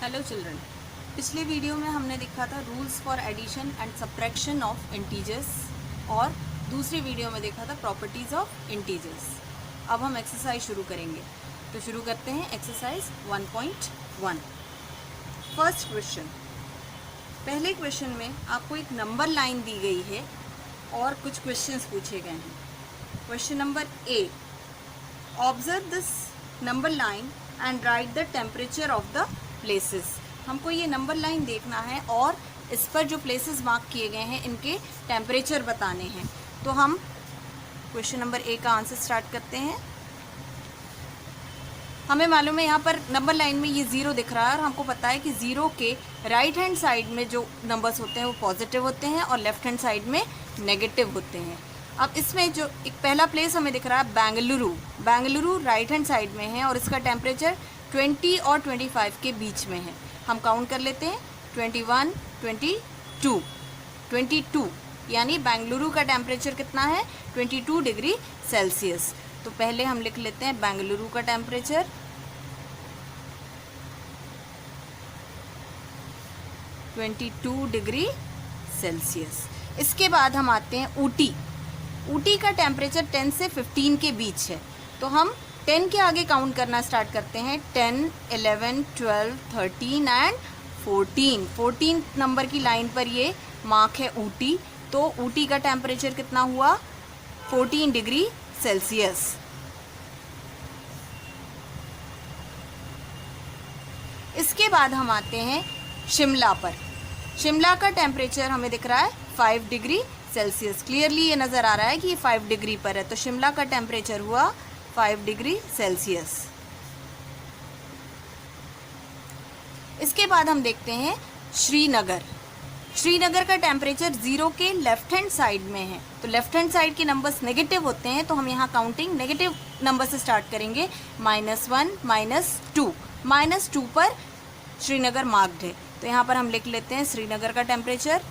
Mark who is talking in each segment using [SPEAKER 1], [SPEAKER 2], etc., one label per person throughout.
[SPEAKER 1] Hello children, पिछले video में हमने देखा था rules for addition and subtraction of integers और दूसरी वीडियो में देखा था प्रॉपर्टीज़ ऑफ इंटीजर्स। अब हम एक्सरसाइज शुरू करेंगे, तो शुरू करते हैं एक्सरसाइज 1.1। फर्स्ट क्वेश्चन, पहले क्वेश्चन में आपको एक नंबर लाइन दी गई है और कुछ क्वेश्चंस पूछे गए हैं। Question number A, observe this number line and right the temperature of the places. हमको ये नंबर लाइन देखना है और इस पर जो प्लेसेस मार्क किए गए हैं इनके टेम्परेचर बताने हैं। तो हम क्वेश्चन नंबर ए का आंसर स्टार्ट करते हैं। हमें मालूम है यहाँ पर नंबर लाइन में ये ज़ीरो दिख रहा है और हमको पता है कि ज़ीरो के राइट हैंड साइड में जो नंबर्स होते हैं वो पॉजिटिव होते हैं और लेफ्ट हैंड साइड में नेगेटिव होते हैं। अब इसमें जो एक पहला प्लेस हमें दिख रहा है बेंगलुरु राइट हैंड साइड में है और इसका टेम्परेचर 20 और 25 के बीच में है। हम काउंट कर लेते हैं 21, 22 यानी बेंगलुरु का टेम्परेचर कितना है 22 डिग्री सेल्सियस। तो पहले हम लिख लेते हैं बेंगलुरु का टेम्परेचर 22 डिग्री सेल्सियस। इसके बाद हम आते हैं ऊटी का टेम्परेचर 10 से 15 के बीच है। तो हम 10 के आगे काउंट करना स्टार्ट करते हैं। 10, 11, 12, 13 एंड 14 नंबर की लाइन पर ये मार्क है ऊटी। तो ऊटी का टेम्परेचर कितना हुआ 14 डिग्री सेल्सियस। इसके बाद हम आते हैं शिमला पर। शिमला का टेम्परेचर हमें दिख रहा है 5 डिग्री सेल्सियस। क्लियरली ये नज़र आ रहा है कि ये 5 डिग्री पर है, तो शिमला का टेम्परेचर हुआ 5 डिग्री सेल्सियस। इसके बाद हम देखते हैं श्रीनगर का टेम्परेचर 0 के लेफ्ट हैंड साइड में है। तो लेफ्ट हैंड साइड के नंबर्स नेगेटिव होते हैं, तो हम यहाँ काउंटिंग नेगेटिव नंबर से स्टार्ट करेंगे। -1, -2 पर श्रीनगर मार्क्ड है। तो यहाँ पर हम लिख लेते हैं श्रीनगर का टेम्परेचर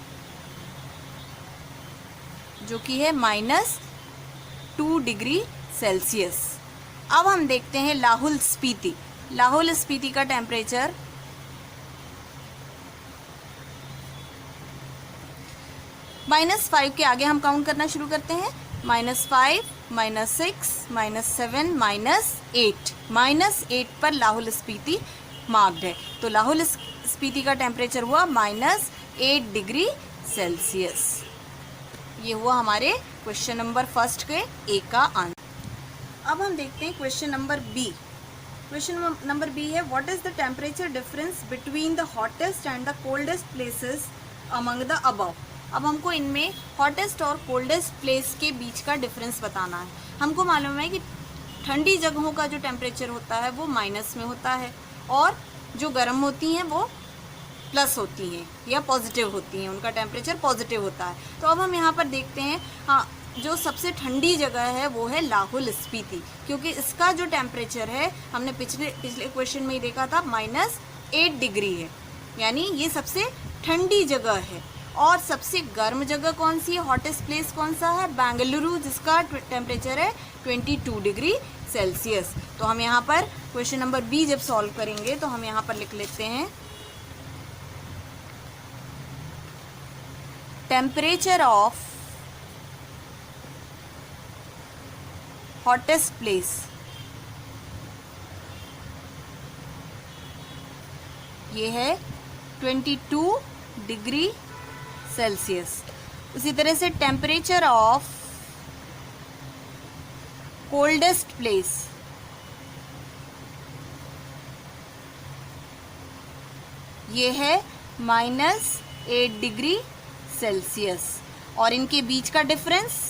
[SPEAKER 1] जो कि है -2 डिग्री सेल्सियस। अब हम देखते हैं लाहौल स्पीति का टेम्परेचर -5 के आगे हम काउंट करना शुरू करते हैं। -5, -6, -7, -8 पर लाहौल स्पीति मार्क्ड है। तो लाहौल स्पीति का टेम्परेचर हुआ -8 डिग्री सेल्सियस। ये हुआ हमारे क्वेश्चन नंबर फर्स्ट के ए का आंसर। अब हम देखते हैं question number B. Question number B है, what is the temperature difference between the hottest and the coldest places among the above. अब हमको इनमें हॉटेस्ट और कोल्डेस्ट प्लेस के बीच का डिफरेंस बताना है। हमको मालूम है कि ठंडी जगहों का जो टेम्परेचर होता है वो माइनस में होता है और जो गर्म होती हैं वो प्लस होती हैं या पॉजिटिव होती हैं, उनका टेम्परेचर पॉजिटिव होता है। तो अब हम यहाँ पर देखते हैं, हाँ, जो सबसे ठंडी जगह है वो है लाहौल स्पीति, क्योंकि इसका जो टेम्परेचर है हमने पिछले क्वेश्चन में ही देखा था -8 डिग्री है, यानी ये सबसे ठंडी जगह है। और सबसे गर्म जगह कौन सी है, हॉटेस्ट प्लेस कौन सा है, बेंगलुरु, जिसका टेम्परेचर है 22 डिग्री सेल्सियस। तो हम यहाँ पर क्वेश्चन नंबर बी जब सॉल्व करेंगे तो हम यहाँ पर लिख लेते हैं टेम्परेचर ऑफ हॉटेस्ट प्लेस ये है 22 डिग्री सेल्सियस। उसी तरह से टेम्परेचर ऑफ कोल्डेस्ट प्लेस ये है -8 डिग्री सेल्सियस। और इनके बीच का डिफरेंस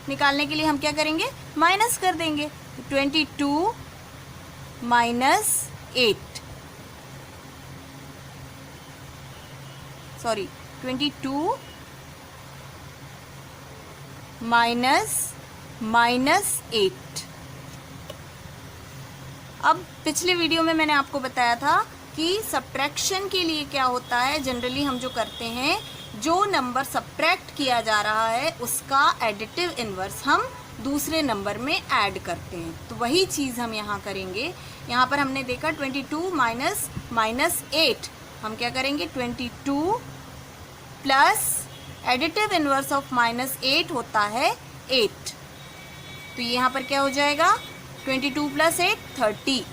[SPEAKER 1] निकालने के लिए हम क्या करेंगे, माइनस कर देंगे। 22 -8। अब पिछले वीडियो में मैंने आपको बताया था कि सब्ट्रैक्शन के लिए क्या होता है, जनरली हम जो करते हैं जो नंबर सब्ट्रैक्ट किया जा रहा है उसका एडिटिव इन्वर्स हम दूसरे नंबर में ऐड करते हैं। तो वही चीज़ हम यहाँ करेंगे। यहाँ पर हमने देखा 22 माइनस 8, हम क्या करेंगे 22 प्लस एडिटिव इन्वर्स ऑफ -8 होता है 8। तो यहाँ पर क्या हो जाएगा 22 प्लस 8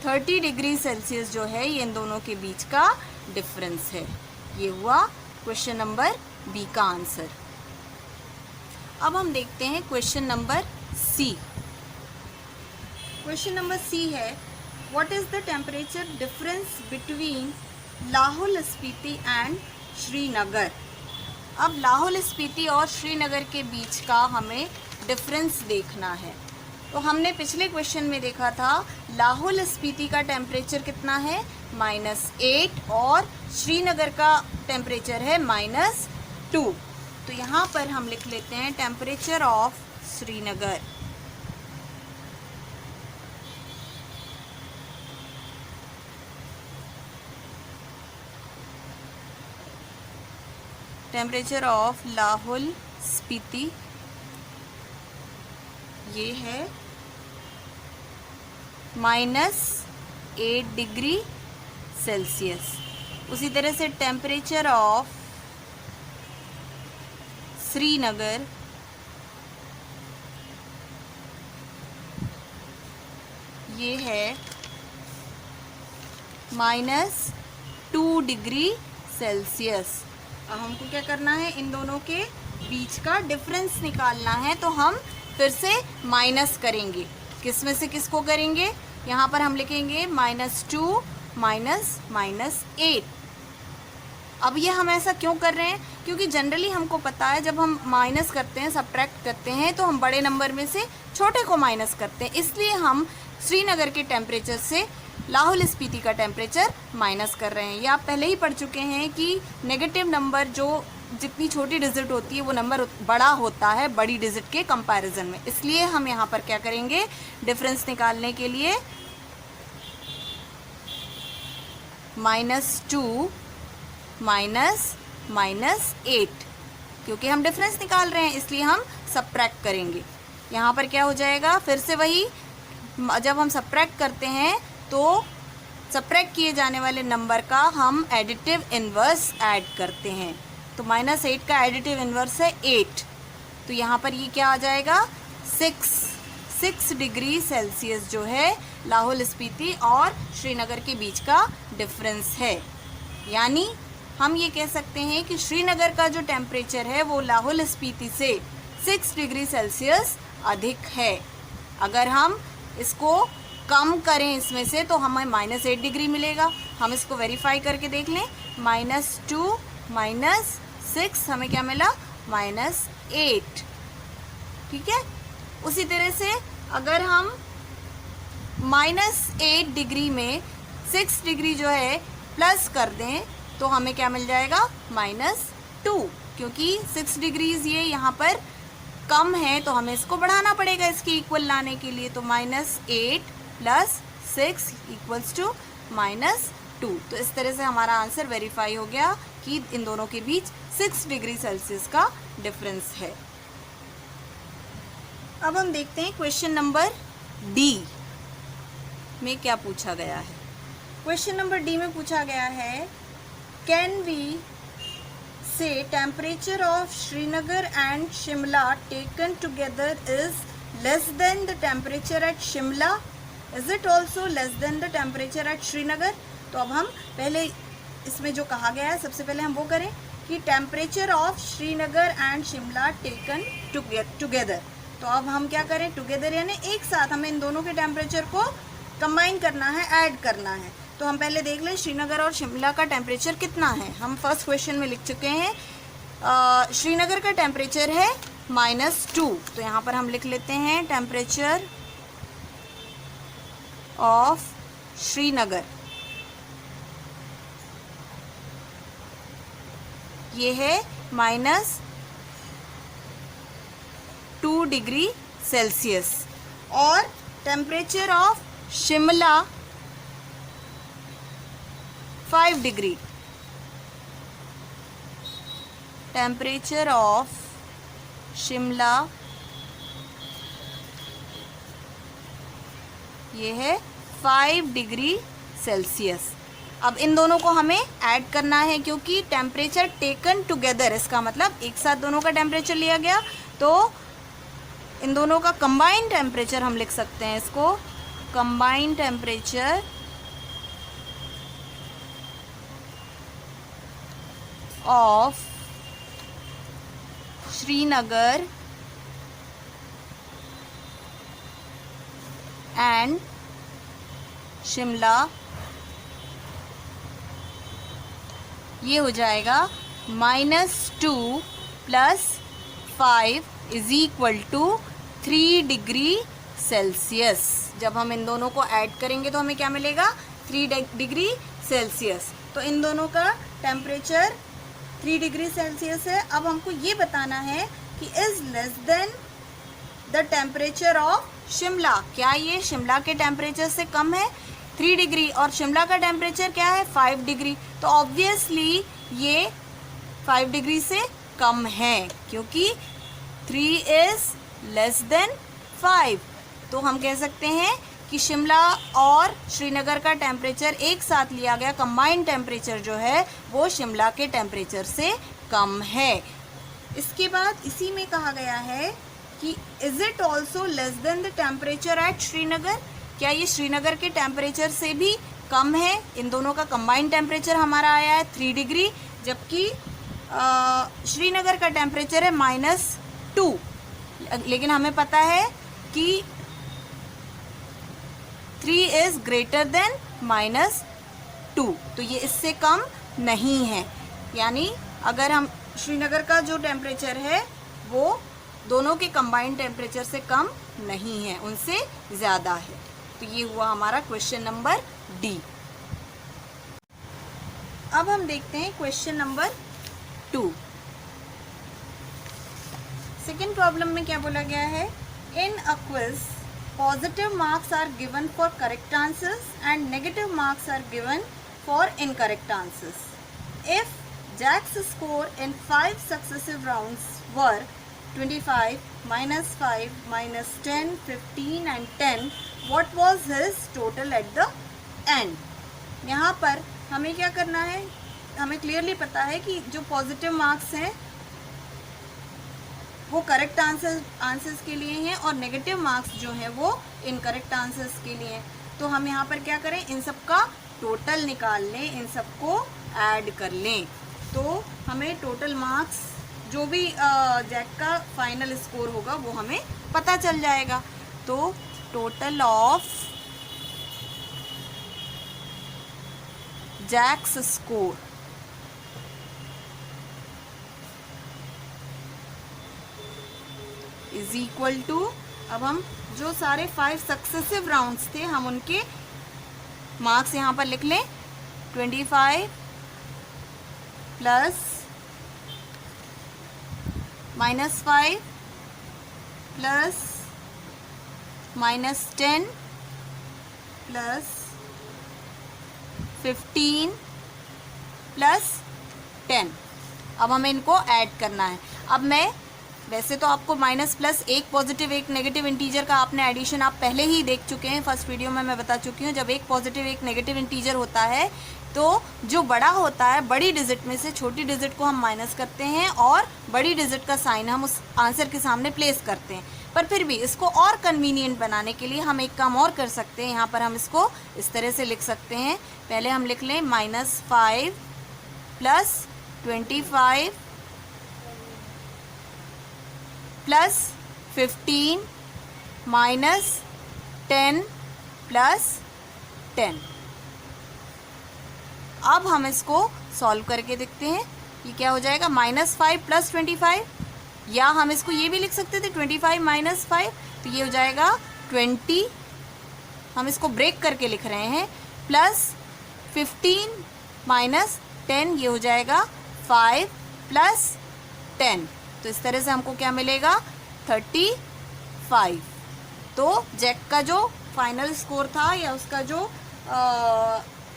[SPEAKER 1] 30 डिग्री सेल्सियस जो है ये इन दोनों के बीच का डिफरेंस है। ये हुआ क्वेश्चन नंबर बी का आंसर। अब हम देखते हैं question number C. Question number C है what is the temperature difference between Lahaul Spiti and Srinagar. अब लाहौल स्पीति और श्रीनगर के बीच का हमें डिफरेंस देखना है। तो हमने पिछले क्वेश्चन में देखा था लाहौल स्पीति का टेम्परेचर कितना है -8 और श्रीनगर का टेम्परेचर है -2। तो यहाँ पर हम लिख लेते हैं temperature of Srinagar. Temperature of Lahaul Spiti ये है -8 डिग्री सेल्सियस। उसी तरह से टेम्परेचर ऑफ श्रीनगर ये है -2 डिग्री सेल्सियस। अब हमको क्या करना है इन दोनों के बीच का डिफरेंस निकालना है। तो हम फिर से माइनस करेंगे। किस में से किसको करेंगे, यहाँ पर हम लिखेंगे -2 -8। अब ये हम ऐसा क्यों कर रहे हैं, क्योंकि जनरली हमको पता है जब हम माइनस करते हैं सब्ट्रैक्ट करते हैं तो हम बड़े नंबर में से छोटे को माइनस करते हैं। इसलिए हम श्रीनगर के टेम्परेचर से लाहौल स्पीति का टेम्परेचर माइनस कर रहे हैं। ये आप पहले ही पढ़ चुके हैं कि नेगेटिव नंबर जो जितनी छोटी डिजिट होती है वो नंबर बड़ा होता है बड़ी डिजिट के कंपैरिजन में। इसलिए हम यहाँ पर क्या करेंगे डिफरेंस निकालने के लिए -2 -8, क्योंकि हम डिफरेंस निकाल रहे हैं इसलिए हम सब्ट्रैक्ट करेंगे। यहाँ पर क्या हो जाएगा फिर से वही, जब हम सब्ट्रैक्ट करते हैं तो सब्ट्रैक्ट किए जाने वाले नंबर का हम एडिटिव इन्वर्स ऐड करते हैं। तो -8 का एडिटिव इन्वर्स है 8। तो यहाँ पर ये क्या आ जाएगा 6 डिग्री सेल्सियस जो है लाहौल स्पीति और श्रीनगर के बीच का डिफरेंस है। यानी हम ये कह सकते हैं कि श्रीनगर का जो टेम्परेचर है वो लाहौल स्पीति से 6 डिग्री सेल्सियस अधिक है। अगर हम इसको कम करें इसमें से तो हमें -8 डिग्री मिलेगा। हम इसको वेरीफाई करके देख लें, -2 -6 हमें क्या मिला -8। ठीक है। उसी तरह से अगर हम -8 डिग्री में 6 डिग्री जो है प्लस कर दें तो हमें क्या मिल जाएगा -2, क्योंकि 6 डिग्रीज ये यहाँ पर कम है तो हमें इसको बढ़ाना पड़ेगा इसकी इक्वल लाने के लिए। तो -8 + 6 = -2। तो इस तरह से हमारा आंसर वेरीफाई हो गया कि इन दोनों के बीच 6 डिग्री सेल्सियस का डिफरेंस है। अब हम देखते हैं क्वेश्चन नंबर डी में क्या पूछा गया है। क्वेश्चन नंबर डी में पूछा गया है कैन वी से temperature of Srinagar and Shimla taken together is less than the temperature at Shimla, is it also less than the temperature at Srinagar. तो अब हम पहले इसमें जो कहा गया है सबसे पहले हम वो करें कि temperature of Srinagar and Shimla taken together. तो अब हम क्या करें टुगेदर यानी एक साथ हमें इन दोनों के टेम्परेचर को कंबाइन करना है, ऐड करना है। तो हम पहले देख लें श्रीनगर और शिमला का टेम्परेचर कितना है। हम फर्स्ट क्वेश्चन में लिख चुके हैं श्रीनगर का टेम्परेचर है -2। तो यहाँ पर हम लिख लेते हैं टेम्परेचर ऑफ श्रीनगर ये है -2 डिग्री सेल्सियस और temperature of Shimla 5 degree. Temperature of Shimla ये है 5 डिग्री सेल्सियस। अब इन दोनों को हमें ऐड करना है क्योंकि टेम्परेचर टेकन टुगेदर, इसका मतलब एक साथ दोनों का टेम्परेचर लिया गया, तो इन दोनों का कंबाइंड टेम्परेचर हम लिख सकते हैं इसको combined temperature of Srinagar and Shimla ये हो जाएगा -2 + 5 = 3 डिग्री सेल्सियस। जब हम इन दोनों को ऐड करेंगे तो हमें क्या मिलेगा 3 डिग्री सेल्सियस। तो इन दोनों का टेम्परेचर 3 डिग्री सेल्सियस है। अब हमको ये बताना है कि is less than the temperature of Shimla, क्या ये शिमला के टेम्परेचर से कम है 3 डिग्री, और शिमला का टेम्परेचर क्या है 5 डिग्री, तो ऑब्वियसली ये 5 डिग्री से कम है क्योंकि 3 इज़ लेस देन 5। तो हम कह सकते हैं कि शिमला और श्रीनगर का टेम्परेचर एक साथ लिया गया कंबाइंड टेम्परेचर जो है वो शिमला के टेम्परेचर से कम है। इसके बाद इसी में कहा गया है कि is it also less than the temperature at Srinagar, क्या ये श्रीनगर के टेम्परेचर से भी कम है। इन दोनों का कंबाइंड टेम्परेचर हमारा आया है 3 डिग्री, जबकि श्रीनगर का टेम्परेचर है -2, लेकिन हमें पता है कि 3 इज़ ग्रेटर देन -2, तो ये इससे कम नहीं है। यानी अगर हम श्रीनगर का जो टेम्परेचर है वो दोनों के कंबाइंड टेम्परेचर से कम नहीं है, उनसे ज़्यादा है। तो ये हुआ हमारा क्वेश्चन नंबर डी। अब हम देखते हैं क्वेश्चन नंबर 2। सेकेंड प्रॉब्लम में क्या बोला गया है, in a quiz positive marks are given for correct answers and negative marks are given for incorrect answers. If Jack's score in 5 successive rounds were 25, -5, -10, 15 and 10, what was his total at the end? यहाँ पर हमें क्या करना है, हमें clearly पता है कि जो पॉजिटिव मार्क्स हैं वो करेक्ट आंसर्स के लिए हैं और नेगेटिव मार्क्स जो हैं वो इनकरेक्ट आंसर्स के लिए हैं। तो हम यहाँ पर क्या करें, इन सब का टोटल निकाल लें, इन सबको ऐड कर लें, तो हमें टोटल मार्क्स जो भी जैक का फाइनल स्कोर होगा वो हमें पता चल जाएगा। तो total of Jack's score is equal to, अब हम जो सारे 5 सक्सेसिव राउंड्स थे हम उनके मार्क्स यहाँ पर लिख लें, 25 प्लस -5 प्लस -10 प्लस 15 प्लस 10। अब हमें इनको ऐड करना है। अब मैं वैसे तो आपको माइनस प्लस एक पॉजिटिव एक नेगेटिव इंटीजर का आपने एडिशन आप पहले ही देख चुके हैं, फर्स्ट वीडियो में मैं बता चुकी हूँ। जब एक पॉजिटिव एक नेगेटिव इंटीजर होता है तो जो बड़ा होता है बड़ी डिजिट में से छोटी डिजिट को हम माइनस करते हैं और बड़ी डिजिट का साइन हम उस आंसर के सामने प्लेस करते हैं। पर फिर भी इसको और कन्वीनियंट बनाने के लिए हम एक काम और कर सकते हैं। यहाँ पर हम इसको इस तरह से लिख सकते हैं। पहले हम लिख लें -5 प्लस 25 प्लस 15 माइनस 10 प्लस 10। अब हम इसको सॉल्व करके देखते हैं ये क्या हो जाएगा। -5 प्लस 25, या हम इसको ये भी लिख सकते थे 25 माइनस 5, तो ये हो जाएगा 20। हम इसको ब्रेक करके लिख रहे हैं। प्लस 15 माइनस 10, ये हो जाएगा 5 प्लस 10। तो इस तरह से हमको क्या मिलेगा 35। तो जैक का जो फाइनल स्कोर था या उसका जो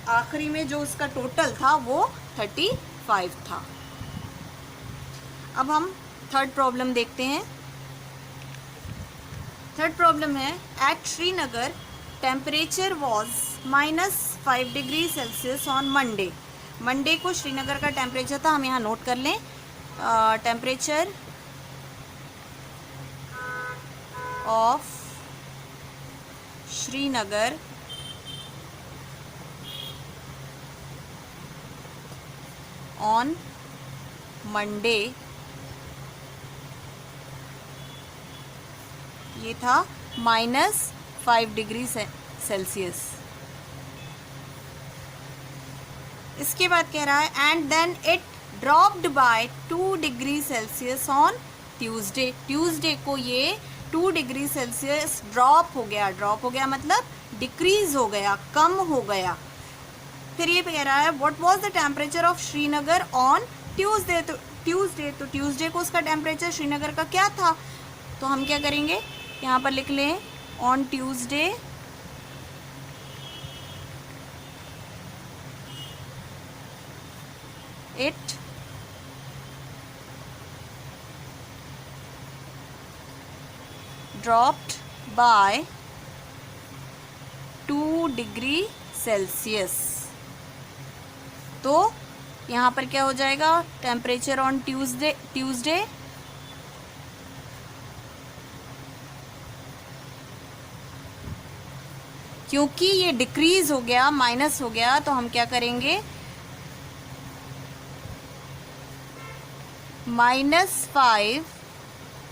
[SPEAKER 1] आखिरी में जो उसका टोटल था वो 35 था। अब हम थर्ड प्रॉब्लम देखते हैं। थर्ड प्रॉब्लम है at Srinagar temperature was -5 degree Celsius on Monday. Monday को श्रीनगर का टेम्परेचर था, हम यहाँ नोट कर लें। Temperature of Srinagar on Monday ये था -5 डिग्री सेल्सियस। इसके बाद कह रहा है and then it dropped by 2 degree Celsius on Tuesday. Tuesday को ये 2 डिग्री सेल्सियस ड्रॉप हो गया। ड्रॉप हो गया मतलब डिक्रीज हो गया, कम हो गया। फिर ये कह रहा है what was the temperature of Srinagar on Tuesday. तो ट्यूसडे को उसका टेम्परेचर श्रीनगर का क्या था, तो हम क्या करेंगे, यहाँ पर लिख लें on Tuesday it dropped by 2 degree Celsius. तो यहाँ पर क्या हो जाएगा, टेम्परेचर ऑन ट्यूसडे क्योंकि ये डिक्रीज हो गया, माइनस हो गया, तो हम क्या करेंगे -5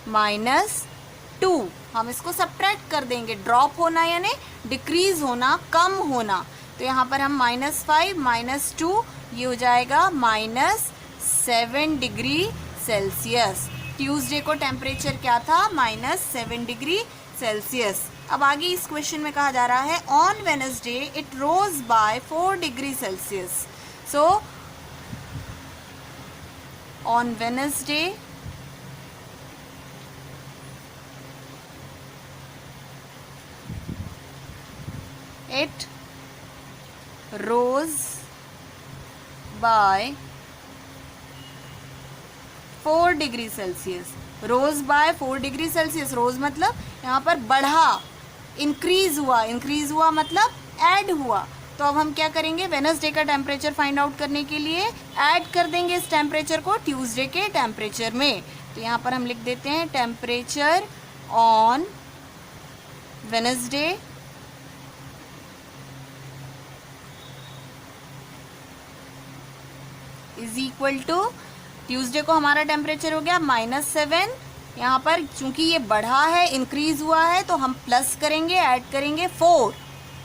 [SPEAKER 1] -2 हम इसको सब्ट्रैक्ट कर देंगे। ड्रॉप होना यानी डिक्रीज होना, कम होना। तो यहाँ पर हम -5 -2 ये हो जाएगा -7 डिग्री सेल्सियस। ट्यूसडे को टेम्परेचर क्या था, -7 डिग्री सेल्सियस। अब आगे इस क्वेश्चन में कहा जा रहा है on Wednesday it rose by 4 degree Celsius. So on Wednesday it rose by 4 degree Celsius. Rose by 4 degree Celsius, rose मतलब यहाँ पर बढ़ा, इंक्रीज हुआ मतलब ऐड हुआ। तो अब हम क्या करेंगे, वेडनेसडे का टेम्परेचर फाइंड आउट करने के लिए ऐड कर देंगे इस टेम्परेचर को ट्यूसडे के टेम्परेचर में। तो यहाँ पर हम लिख देते हैं temperature on Wednesday is equal to, Tuesday को हमारा टेम्परेचर हो गया -7। यहाँ पर चूंकि ये बढ़ा है, इंक्रीज हुआ है, तो हम प्लस करेंगे, ऐड करेंगे 4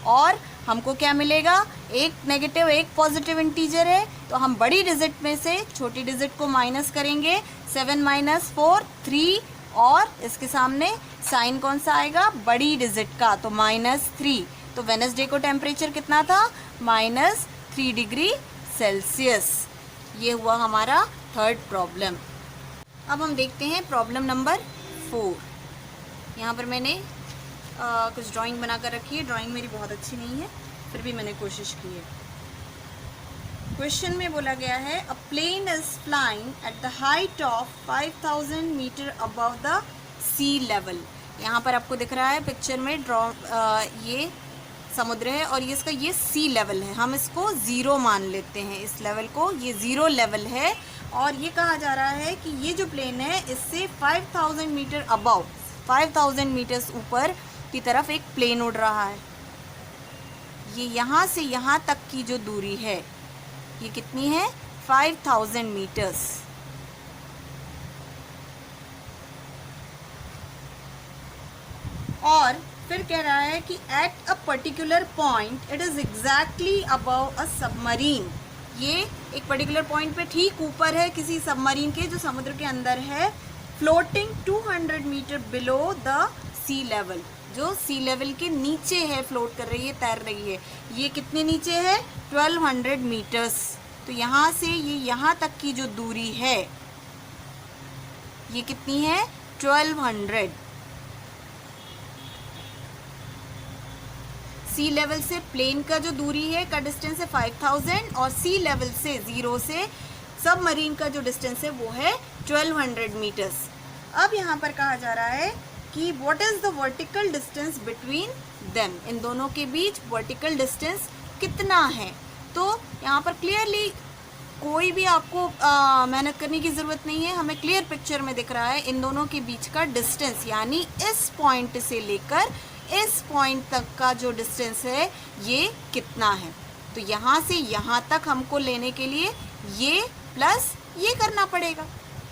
[SPEAKER 1] और हमको क्या मिलेगा, एक नेगेटिव एक पॉजिटिव इंटीजर है, तो हम बड़ी डिजिट में से छोटी डिजिट को माइनस करेंगे। 7 - 4 3 और इसके सामने साइन कौन सा आएगा, बड़ी डिजिट का, तो -3। तो वेडनेसडे को टेम्परेचर कितना था, -3 डिग्री सेल्सियस। ये हुआ हमारा थर्ड प्रॉब्लम। अब हम देखते हैं प्रॉब्लम नंबर 4। यहाँ पर मैंने कुछ ड्राइंग बना कर रखी है। ड्राइंग मेरी बहुत अच्छी नहीं है, फिर भी मैंने कोशिश की है। क्वेश्चन में बोला गया है a plane is flying at the height of 5000 metre above the sea level. यहाँ पर आपको दिख रहा है पिक्चर में ये समुद्र है और ये सी लेवल है। हम इसको 0 मान लेते हैं, इस लेवल को, ये 0 लेवल है। और ये कहा जा रहा है कि ये जो प्लेन है इससे 5000 मीटर अबव, 5000 मीटर्स ऊपर की तरफ एक प्लेन उड़ रहा है। ये यहाँ से यहाँ तक की जो दूरी है ये कितनी है, 5000 मीटर्स। और फिर कह रहा है कि at a particular point it is exactly above a submarine. ये एक पर्टिकुलर पॉइंट पे ठीक ऊपर है किसी सबमरीन के जो समुद्र के अंदर है, floating 200 metre below the sea level, जो सी लेवल के नीचे है, फ्लोट कर रही है, तैर रही है। ये कितने नीचे है, 1200 मीटर्स। तो यहाँ से ये यहाँ तक की जो दूरी है ये कितनी है, 1200। सी लेवल से प्लेन का जो दूरी है का डिस्टेंस है 5000 और सी लेवल से 0 से सबमरीन का जो डिस्टेंस है वो है 1200 मीटर्स। अब यहाँ पर कहा जा रहा है कि what is the vertical distance between them, इन दोनों के बीच वर्टिकल डिस्टेंस कितना है। तो यहाँ पर क्लियरली कोई भी आपको मेहनत करने की ज़रूरत नहीं है, हमें क्लियर पिक्चर में दिख रहा है इन दोनों के बीच का डिस्टेंस, यानी इस पॉइंट से लेकर इस पॉइंट तक का जो डिस्टेंस है ये कितना है। तो यहाँ से यहाँ तक हमको लेने के लिए ये प्लस ये करना पड़ेगा।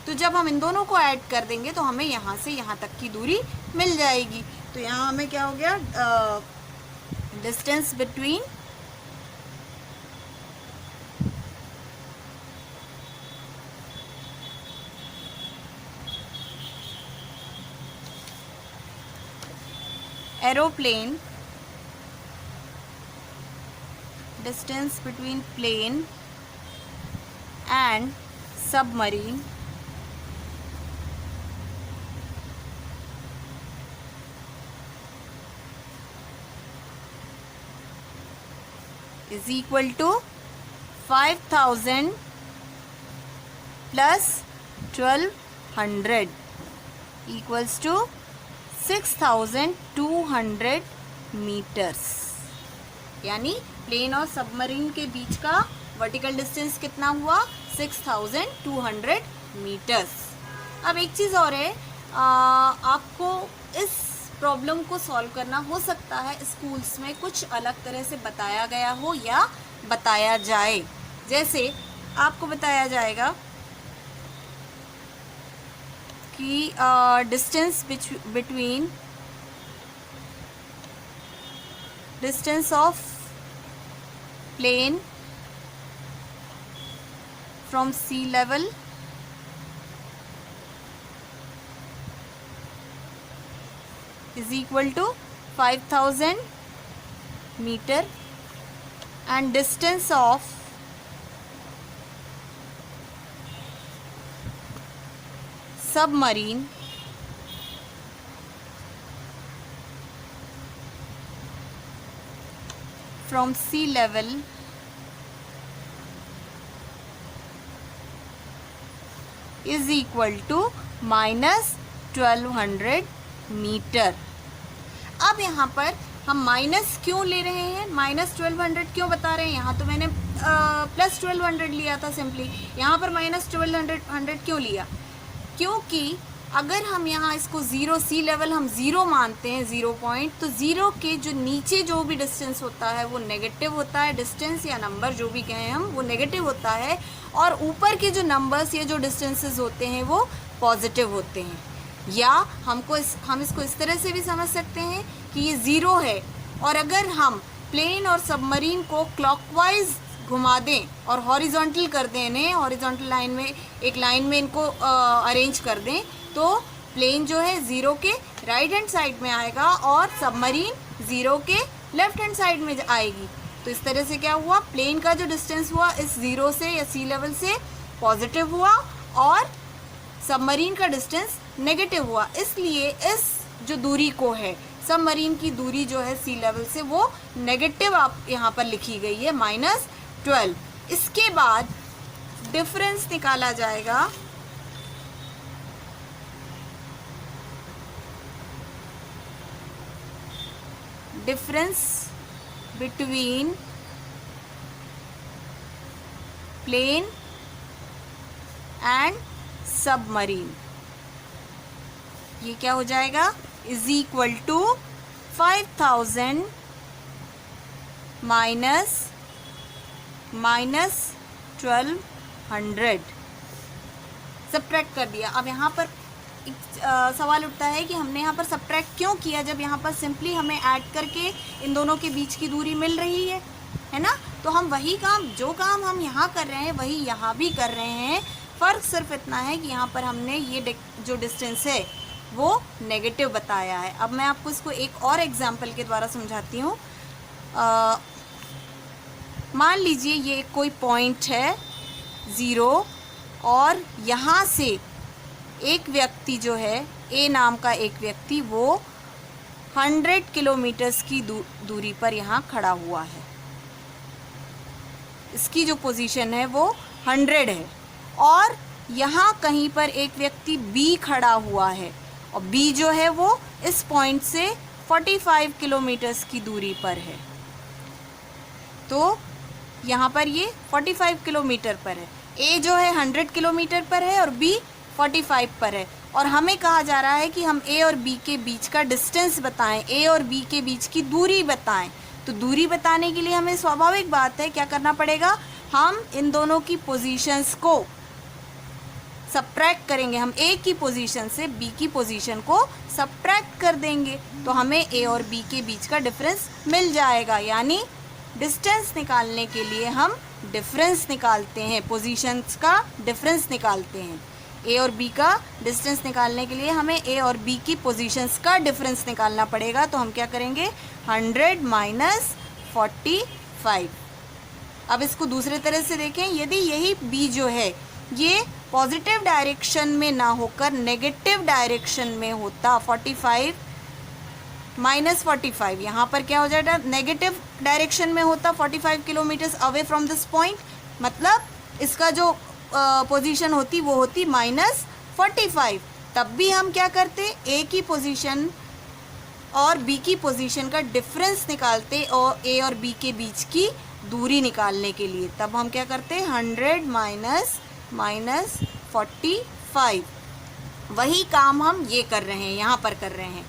[SPEAKER 1] तो जब हम इन दोनों को ऐड कर देंगे तो हमें यहाँ से यहाँ तक की दूरी मिल जाएगी। तो यहाँ हमें क्या हो गया, distance between aeroplane, distance between plane and submarine is equal to 5000 plus 1200 equals to 6200 metres. यानी प्लेन और सबमरीन के बीच का वर्टिकल डिस्टेंस कितना हुआ, 6200 मीटर्स। अब एक चीज़ और है, आपको इस प्रॉब्लम को सॉल्व करना हो सकता है स्कूल्स में कुछ अलग तरह से बताया गया हो या बताया जाए। जैसे आपको बताया जाएगा कि distance between distance of plane from sea level is equal to 5000 meter and distance of submarine from sea level is equal to -1200 metre. अब यहाँ पर हम माइनस क्यों ले रहे हैं, -1200 क्यों बता रहे हैं, यहाँ तो मैंने +1200 लिया था सिंपली, यहाँ पर -1200 क्यों लिया, क्योंकि अगर हम यहाँ इसको ज़ीरो सी लेवल हम ज़ीरो मानते हैं, 0 पॉइंट, तो ज़ीरो के जो नीचे जो भी डिस्टेंस होता है वो नेगेटिव होता है, डिस्टेंस या नंबर जो भी कहें हम वो नेगेटिव होता है, और ऊपर के जो नंबर्स या जो डिस्टेंसेस होते हैं वो पॉजिटिव होते हैं। या हम इसको इस तरह से भी समझ सकते हैं कि ये ज़ीरो है, और अगर हम प्लेन और सबमरीन को क्लॉकवाइज घुमा दें और हॉरिजॉन्टल कर दें, इन्हें हॉरिजॉन्टल लाइन में एक लाइन में इनको अरेंज कर दें, तो प्लेन जो है ज़ीरो के राइट हैंड साइड में आएगा और सबमरीन ज़ीरो के लेफ्ट हैंड साइड में आएगी। तो इस तरह से क्या हुआ, प्लेन का जो डिस्टेंस हुआ इस ज़ीरो से या सी लेवल से पॉजिटिव हुआ और सबमरीन का डिस्टेंस नेगेटिव हुआ। इसलिए इस जो दूरी को है, सबमरीन की दूरी जो है सी लेवल से, वो नेगेटिव आप यहाँ पर लिखी गई है -12। इसके बाद डिफरेंस निकाला जाएगा difference between plane and submarine. ये क्या हो जाएगा, is equal to 5000 minus -1200 subtract कर दिया। अब यहाँ पर एक सवाल उठता है कि हमने यहाँ पर सब्ट्रैक्ट क्यों किया, जब यहाँ पर सिंपली हमें ऐड करके इन दोनों के बीच की दूरी मिल रही है ना। तो हम वही काम, जो काम हम यहाँ कर रहे हैं वही यहाँ भी कर रहे हैं। फ़र्क सिर्फ इतना है कि यहाँ पर हमने ये जो डिस्टेंस है वो नेगेटिव बताया है। अब मैं आपको इसको एक और एग्जाम्पल के द्वारा समझाती हूँ। मान लीजिए ये कोई पॉइंट है 0 और यहाँ से एक व्यक्ति जो है, ए नाम का एक व्यक्ति, वो 100 किलोमीटर्स की दूरी पर यहाँ खड़ा हुआ है। इसकी जो पोजीशन है वो 100 है और यहाँ कहीं पर एक व्यक्ति बी खड़ा हुआ है और बी जो है वो इस पॉइंट से 45 किलोमीटर्स की दूरी पर है। तो यहाँ पर ये 45 किलोमीटर पर है। ए जो है 100 किलोमीटर पर है और बी 45 पर है, और हमें कहा जा रहा है कि हम ए और बी के बीच का डिस्टेंस बताएं, ए और बी के बीच की दूरी बताएं। तो दूरी बताने के लिए हमें स्वाभाविक बात है क्या करना पड़ेगा, हम इन दोनों की पोजीशंस को सब्ट्रैक्ट करेंगे। हम ए की पोजीशन से बी की पोजीशन को सब्ट्रैक्ट कर देंगे तो हमें ए और बी के बीच का डिफरेंस मिल जाएगा। यानी डिस्टेंस निकालने के लिए हम डिफरेंस निकालते हैं, पोजीशंस का डिफरेंस निकालते हैं। ए और बी का डिस्टेंस निकालने के लिए हमें ए और बी की पोजीशंस का डिफरेंस निकालना पड़ेगा। तो हम क्या करेंगे, 100 माइनस 45। अब इसको दूसरे तरह से देखें, यदि यही बी जो है ये पॉजिटिव डायरेक्शन में ना होकर नेगेटिव डायरेक्शन में होता, 45 माइनस 45, यहाँ पर क्या हो जाएगा, नेगेटिव डायरेक्शन में होता 45 kilometres away from this point, मतलब इसका जो पोजीशन होती वो होती -45। तब भी हम क्या करते, ए की पोजीशन और बी की पोजीशन का डिफरेंस निकालते और ए और बी के बीच की दूरी निकालने के लिए। तब हम क्या करते, 100 माइनस 45। वही काम हम ये कर रहे हैं, यहाँ पर कर रहे हैं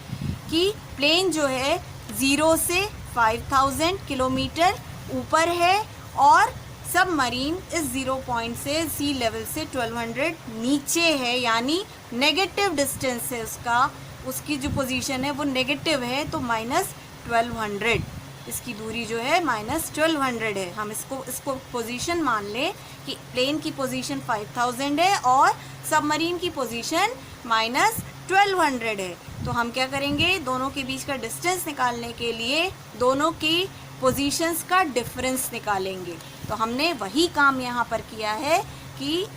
[SPEAKER 1] कि प्लेन जो है 0 से 5000 किलोमीटर ऊपर है और सबमरीन इस 0 पॉइंट से सी लेवल से 1200 नीचे है, यानी नेगेटिव डिस्टेंस है उसका, उसकी जो पोजीशन है वो नेगेटिव है। तो -1200 इसकी दूरी जो है -1200 है। हम इसको पोजीशन मान लें कि प्लेन की पोजीशन 5000 है और सबमरीन की पोजीशन -1200 है। तो हम क्या करेंगे, दोनों के बीच का डिस्टेंस निकालने के लिए दोनों की पोजीशंस का डिफरेंस निकालेंगे। तो हमने वही काम यहाँ पर किया है कि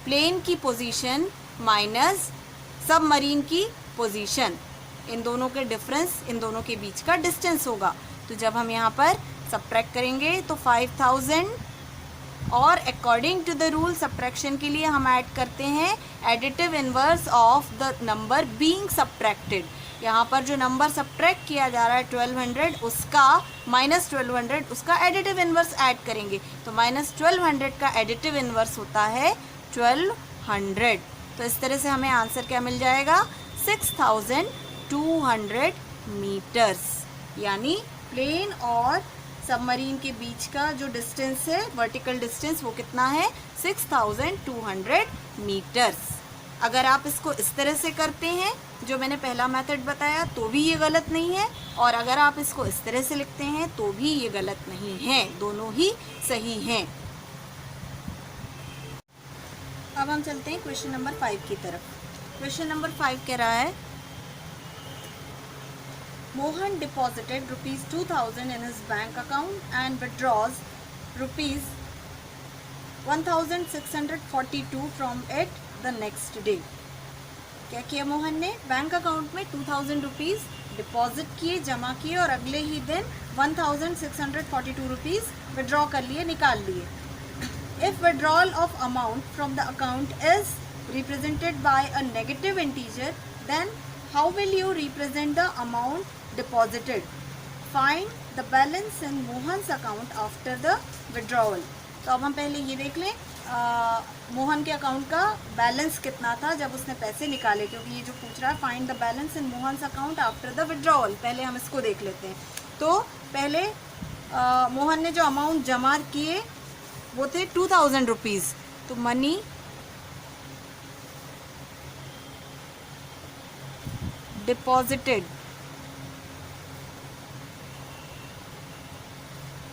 [SPEAKER 1] प्लेन की पोजीशन माइनस सबमरीन की पोजीशन, इन दोनों के डिफरेंस, इन दोनों के बीच का डिस्टेंस होगा। तो जब हम यहाँ पर सब्ट्रैक्ट करेंगे तो 5000 और according to the rule subtraction के लिए हम ऐड करते हैं additive inverse of the number being subtracted. यहाँ पर जो नंबर सब्ट्रैक्ट किया जा रहा है 1200, उसका -1200 उसका एडिटिव इनवर्स ऐड करेंगे। तो -1200 का एडिटिव इनवर्स होता है 1200। तो इस तरह से हमें आंसर क्या मिल जाएगा, 6200 मीटर्स। यानी प्लेन और सबमरीन के बीच का जो डिस्टेंस है, वर्टिकल डिस्टेंस, वो कितना है, 6200 मीटर्स। अगर आप इसको इस तरह से करते हैं जो मैंने पहला मेथड बताया तो भी ये गलत नहीं है, और अगर आप इसको इस तरह से लिखते हैं तो भी ये गलत नहीं है, दोनों ही सही हैं। अब हम चलते हैं क्वेश्चन नंबर 5 की तरफ। क्वेश्चन नंबर 5 कह रहा है, Mohan deposited rupees 2000 in his bank account and withdraws rupees 1642 from it the next day। क्या किया मोहन ने, बैंक अकाउंट में 2000 रुपीज़ डिपॉजिट किए, जमा किए, और अगले ही दिन 1642 रुपीज़ विड्रॉ कर लिए, निकाल लिए। If withdrawal of amount from the account is represented by a negative integer, then how will you represent the amount deposited? Find the balance in Mohan's account after the withdrawal। तो अब हम पहले ये देख लें मोहन के अकाउंट का balance कितना था जब उसने पैसे निकाले, क्योंकि ये जो पूछ रहा है find the balance in Mohan's account after the withdrawal. पहले हम इसको देख लेते हैं। तो पहले मोहन ने जो अमाउंट जमा किए वो थे 2000 रुपीज़। तो money deposited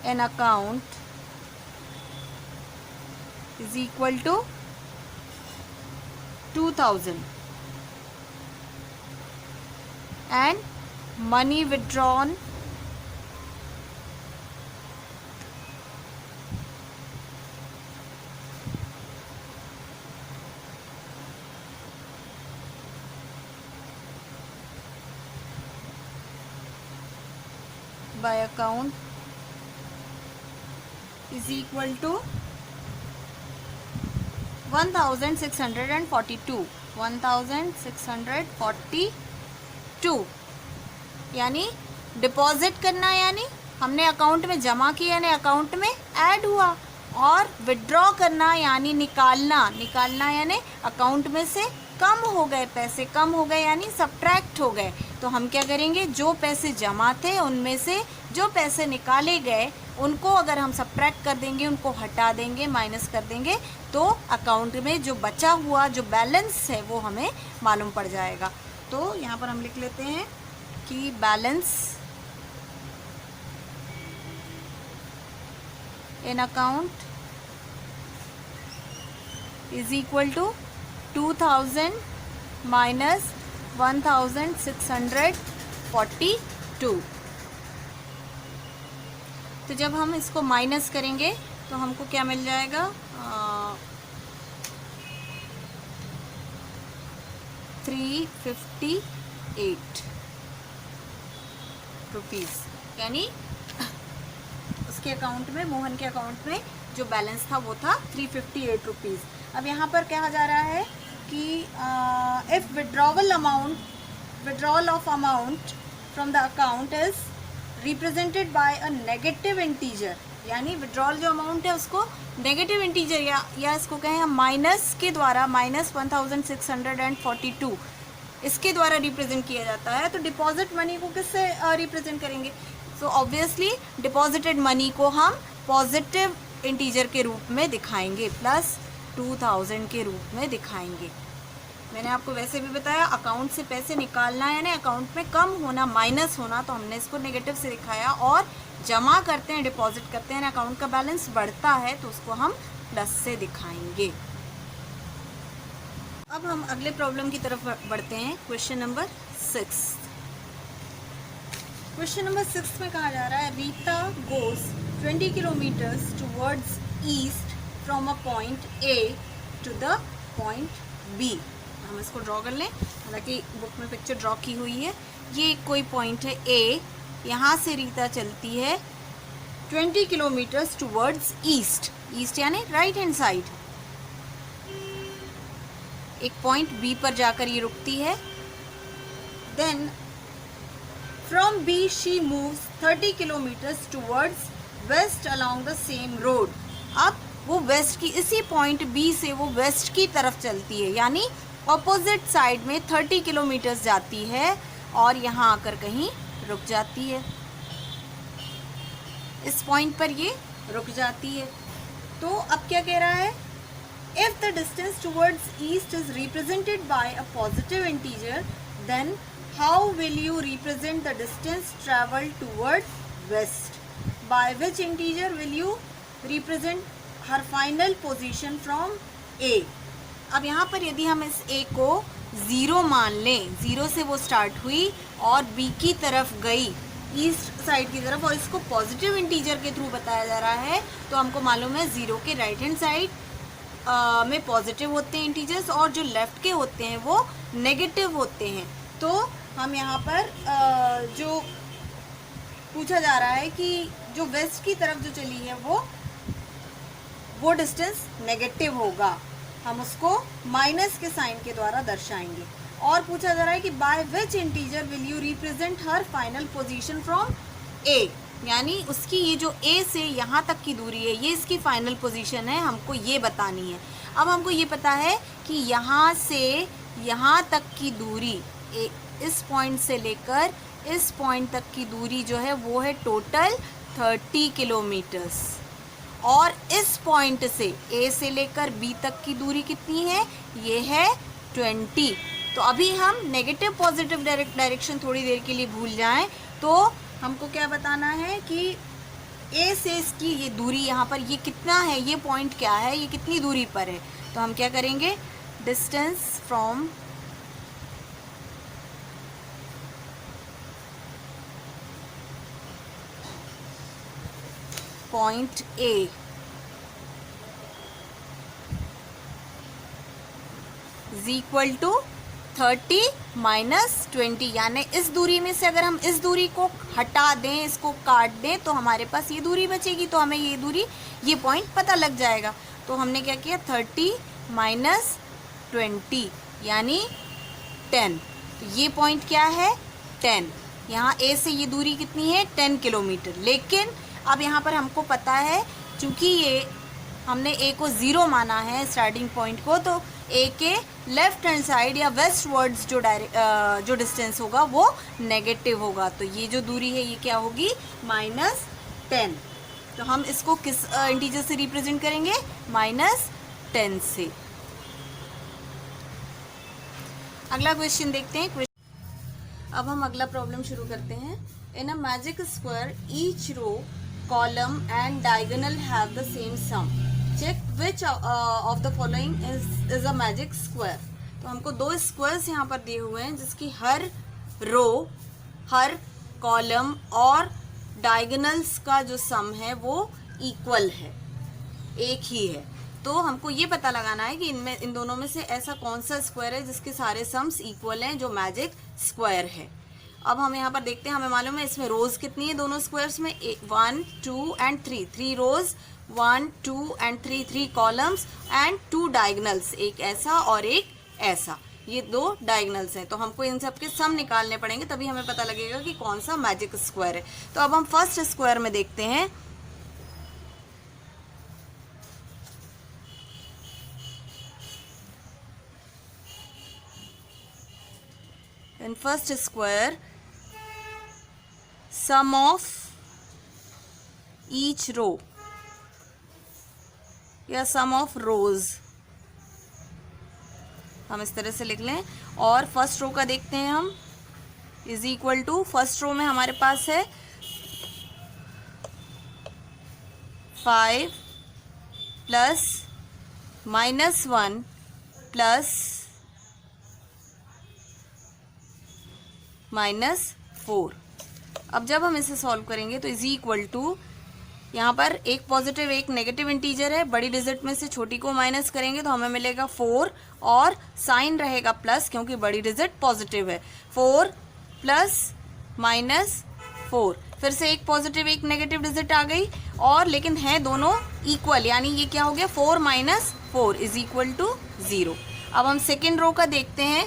[SPEAKER 1] an account is equal to 2000 and money withdrawn by account is equal to 1642, 1642 यानी डिपॉजिट करना, यानी हमने अकाउंट में जमा किया यानी अकाउंट में ऐड हुआ, और विड्रॉ करना यानी निकालना, निकालना यानी अकाउंट में से कम हो गए, पैसे कम हो गए यानी सब्ट्रैक्ट हो गए। तो हम क्या करेंगे, जो पैसे जमा थे उनमें से जो पैसे निकाले गए उनको अगर हम सब्ट्रैक्ट कर देंगे, उनको हटा देंगे, माइनस कर देंगे, तो अकाउंट में जो बचा हुआ जो बैलेंस है वो हमें मालूम पड़ जाएगा। तो यहाँ पर हम लिख लेते हैं कि balance in account is equal to 2000 minus 1642। तो जब हम इसको माइनस करेंगे तो हमको क्या मिल जाएगा, 358 रुपीज़, यानी उसके अकाउंट में, मोहन के अकाउंट में जो बैलेंस था वो था 358 रुपीज़। अब यहाँ पर कहा जा रहा है कि if withdrawal of amount from the account is represented by a negative integer, यानी विड्रॉल जो अमाउंट है उसको नेगेटिव इंटीजर या इसको कहें हम माइनस के द्वारा, माइनस 1642 इसके द्वारा रिप्रेजेंट किया जाता है, तो डिपॉजिट मनी को किससे रिप्रेजेंट करेंगे? सो ऑब्वियसली डिपॉजिटेड मनी को हम पॉजिटिव इंटीजर के रूप में दिखाएंगे, प्लस 2000 के रूप में दिखाएंगे। मैंने आपको वैसे भी बताया अकाउंट से पैसे निकालना है यानी अकाउंट में कम होना, माइनस होना, तो हमने इसको नेगेटिव से दिखाया, और जमा करते हैं, डिपॉजिट करते हैं, अकाउंट का बैलेंस बढ़ता है तो उसको हम प्लस से दिखाएंगे। अब हम अगले प्रॉब्लम की तरफ बढ़ते हैं, क्वेश्चन नंबर 6। क्वेश्चन नंबर 6 में कहा जा रहा है Rita goes 20 kilometres towards east from a point A to the point B. हम इसको ड्रॉ कर लें, हालांकि बुक में पिक्चर ड्रॉ की हुई है। ये कोई पॉइंट है ए, यहाँ से रीता चलती है 20 किलोमीटर्स टुवर्ड्स ईस्ट, ईस्ट यानी राइट हैंड साइड, एक पॉइंट बी पर जाकर ये रुकती है। Then from B she moves 30 kilometres towards west along the same road. अब वो वेस्ट की, इसी पॉइंट बी से वो वेस्ट की तरफ चलती है, यानी ऑपोजिट साइड में 30 किलोमीटर्स जाती है और यहाँ आकर कहीं रुक जाती है, इस पॉइंट पर ये रुक जाती है। तो अब क्या कह रहा है, if the distance towards east is represented by a positive integer then how will you represent the distance travel towards west, by which integer will you represent her final position from A. अब यहाँ पर यदि हम इस ए को 0 मान लें, 0 से वो स्टार्ट हुई और बी की तरफ गई, ईस्ट साइड की तरफ, और इसको पॉजिटिव इंटीजर के थ्रू बताया जा रहा है, तो हमको मालूम है 0 के राइट हैंड साइड में पॉजिटिव होते हैं इंटीजर्स और जो लेफ़्ट के होते हैं वो नेगेटिव होते हैं। तो हम यहाँ पर जो पूछा जा रहा है कि जो वेस्ट की तरफ जो चली है वो डिस्टेंस नेगेटिव होगा, हम उसको माइनस के साइन के द्वारा दर्शाएंगे। और पूछा जा रहा है कि by which integer will you represent her final position from A, यानी उसकी ये जो ए से यहाँ तक की दूरी है, ये इसकी फाइनल पोजीशन है, हमको ये बतानी है। अब हमको ये पता है कि यहाँ से यहाँ तक की दूरी, इस पॉइंट से लेकर इस पॉइंट तक की दूरी जो है वो है टोटल 30 किलोमीटर्स, और इस पॉइंट से ए से लेकर बी तक की दूरी कितनी है, ये है 20। तो अभी हम नेगेटिव पॉजिटिव डायरेक्शन थोड़ी देर के लिए भूल जाएं, तो हमको क्या बताना है कि ए से इसकी ये दूरी यहाँ पर ये कितना है, ये पॉइंट क्या है, ये कितनी दूरी पर है। तो हम क्या करेंगे, distance from point A is equal to 30 minus 20, यानी इस दूरी में से अगर हम इस दूरी को हटा दें, इसको काट दें, तो हमारे पास ये दूरी बचेगी, तो हमें ये दूरी, ये पॉइंट पता लग जाएगा। तो हमने क्या किया, 30 माइनस 20 यानी 10। तो ये पॉइंट क्या है 10। यहाँ ए से ये दूरी कितनी है 10 किलोमीटर। लेकिन अब यहाँ पर हमको पता है चूँकि ये हमने ए को 0 माना है स्टार्टिंग पॉइंट को, तो ए के लेफ्ट हैंड साइड या वेस्ट वर्ड्स जो डिस्टेंस होगा वो नेगेटिव होगा। तो ये जो दूरी है ये क्या होगी -10। तो हम इसको किस इंटीजर से रिप्रेजेंट करेंगे -10 से। अगला क्वेश्चन देखते हैं। अब हम अगला प्रॉब्लम शुरू करते हैं। In a magic square each row column and diagonal have the same sum. Check which of the following is a magic square. तो हमको दो स्क्वायर्स यहाँ पर दिए हुए हैं जिसकी हर रो, हर कॉलम और डायगोनल्स का जो सम है वो इक्वल है, एक ही है। तो हमको ये पता लगाना है कि इन दोनों में से ऐसा कौन सा स्क्वायर है जिसके सारे सम्स इक्वल हैं, जो मैजिक स्क्वायर है। अब हम यहाँ पर देखते हैं, हमें मालूम है इसमें रोज कितनी है दोनों स्क्वायर्स में 1 2 and 3। 3 rows 1 2 and 3 columns and 2 diagonals, एक ऐसा और एक ऐसा, ये 2 डायगोनल्स हैं। तो हमको इन सब के सम निकालने पड़ेंगे तभी हमें पता लगेगा कि कौन सा मैजिक स्क्वायर है। तो अब हम फर्स्ट स्क्वायर में देखते हैं। In first square, sum of each row या sum of rows हम इस तरह से लिख लें। और फर्स्ट रो का देखते हैं हम, is equal to, first row में हमारे पास है 5 प्लस -1 प्लस -4। अब जब हम इसे सॉल्व करेंगे तो इज इक्वल टू, यहाँ पर एक पॉजिटिव एक नेगेटिव इंटीजर है, बड़ी डिजिट में से छोटी को माइनस करेंगे तो हमें मिलेगा 4 और साइन रहेगा प्लस क्योंकि बड़ी डिजिट पॉजिटिव है। 4 प्लस -4, फिर से एक पॉजिटिव एक नेगेटिव डिजिट आ गई और लेकिन है दोनों इक्वल, यानी ये क्या हो गया 4 - 4 इज इक्वल टू 0। अब हम सेकेंड रो का देखते हैं,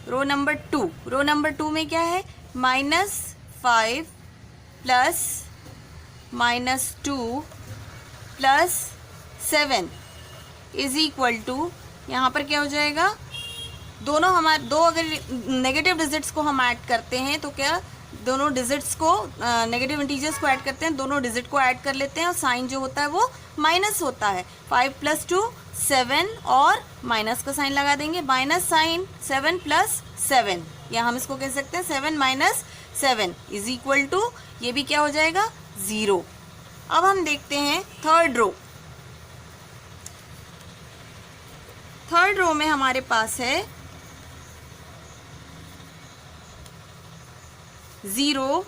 [SPEAKER 1] रो नंबर 2। रो नंबर 2 में क्या है -5 plus -2 plus 7 is equal to, यहाँ पर क्या हो जाएगा, दोनों हमारे दो अगर नेगेटिव डिजिट्स को हम ऐड करते हैं तो क्या दोनों डिजिट्स को नेगेटिव इंटीजर्स को ऐड करते हैं, दोनों डिजिट को ऐड कर लेते हैं और साइन जो होता है वो माइनस होता है। 5 + 2 7 और माइनस का साइन लगा देंगे, माइनस साइन 7 + 7, या हम इसको कह सकते हैं 7 - 7 इज इक्वल टू, ये भी क्या हो जाएगा 0। अब हम देखते हैं थर्ड रो। थर्ड रो में हमारे पास है 0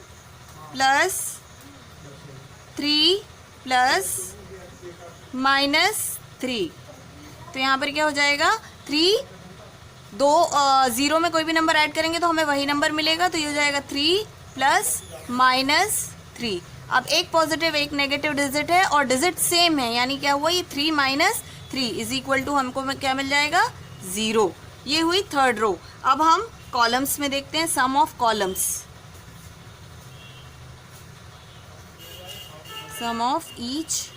[SPEAKER 1] प्लस 3 प्लस -3। तो यहाँ पर क्या हो जाएगा 3, 0 में कोई भी नंबर ऐड करेंगे तो हमें वही नंबर मिलेगा, तो ये हो जाएगा 3 प्लस -3। अब एक पॉजिटिव एक नेगेटिव डिजिट है और डिजिट सेम है, यानी क्या हुआ ये 3 - 3 इज इक्वल टू, हमको क्या मिल जाएगा 0। ये हुई थर्ड रो। अब हम कॉलम्स में देखते हैं, sum of columns, sum of each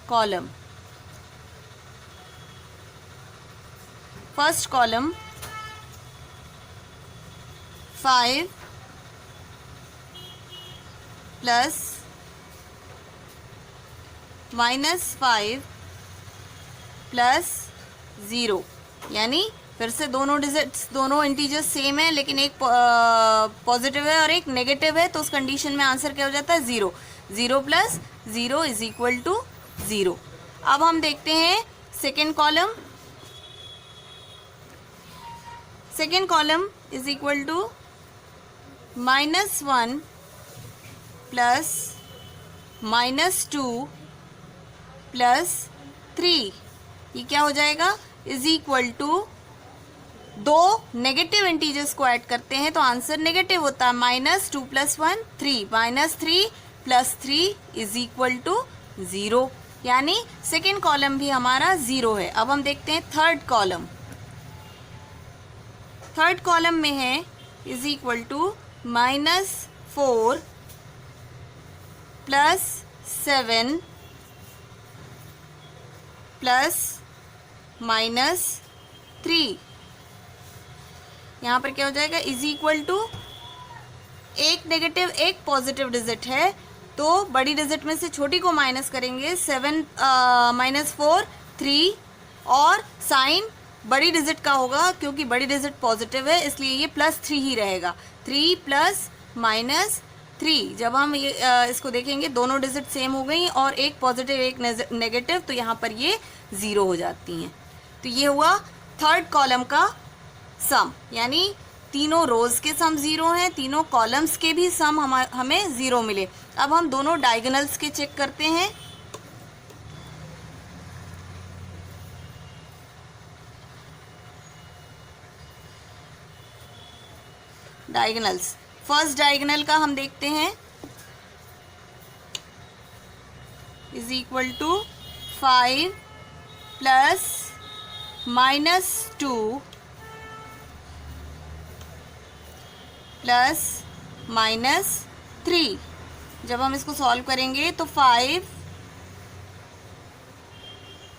[SPEAKER 1] column. First column 5 plus -5 plus 0, यानी फिर से दोनों डिजिट्स दोनों इंटीजर्स सेम है लेकिन एक पॉजिटिव है और एक नेगेटिव है, तो उस कंडीशन में आंसर क्या हो जाता है 0। 0 प्लस 0 इज इक्वल टू 0। अब हम देखते हैं second column. Second column is equal to -1 plus -2 plus 3, ये क्या हो जाएगा इज इक्वल टू, दो नेगेटिव इंटीजर्स को ऐड करते हैं तो आंसर नेगेटिव होता है, -2 + 1 3, -3 + 3 इज इक्वल टू 0। यानी सेकेंड कॉलम भी हमारा 0 है। अब हम देखते हैं थर्ड कॉलम। थर्ड कॉलम में है इज इक्वल टू -4 + 7 + -3। यहाँ पर क्या हो जाएगा, इज इक्वल टू एक नेगेटिव एक पॉजिटिव डिजिट है, तो बड़ी डिजिट में से छोटी को माइनस करेंगे। 7 -4 3 और साइन बड़ी डिजिट का होगा, क्योंकि बड़ी डिजिट पॉजिटिव है इसलिए ये +3 ही रहेगा। 3 + -3। जब हम ये इसको देखेंगे दोनों डिजिट सेम हो गई और एक पॉजिटिव एक नेगेटिव, तो यहाँ पर ये 0 हो जाती हैं। तो ये हुआ थर्ड कॉलम का सम, यानी तीनों रोज के सम 0 हैं, तीनों कॉलम्स के भी सम हमें 0 मिले। अब हम दोनों डायगोनल्स के चेक करते हैं। डायगोनल्स, फर्स्ट डायगोनल का हम देखते हैं, इज इक्वल टू 5 + -2 + -3। जब हम इसको सॉल्व करेंगे तो 5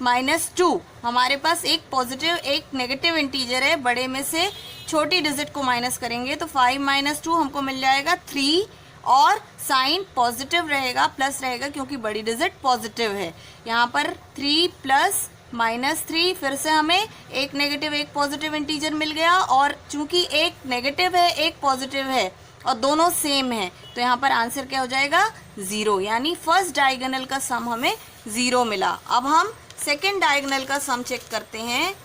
[SPEAKER 1] -2, हमारे पास एक पॉजिटिव एक नेगेटिव इंटीजर है, बड़े में से छोटी डिजिट को माइनस करेंगे तो 5 - 2 हमको मिल जाएगा 3, और साइन पॉजिटिव रहेगा, प्लस रहेगा, क्योंकि बड़ी डिजिट पॉजिटिव है। यहाँ पर 3 + -3, फिर से हमें एक नेगेटिव एक पॉजिटिव इंटीजर मिल गया, और चूंकि एक नेगेटिव है एक पॉजिटिव है और दोनों सेम है, तो यहाँ पर आंसर क्या हो जाएगा, 0, यानी फर्स्ट डायगोनल का सम हमें 0 मिला। अब हम सेकेंड डायगोनल का सम चेक करते हैं।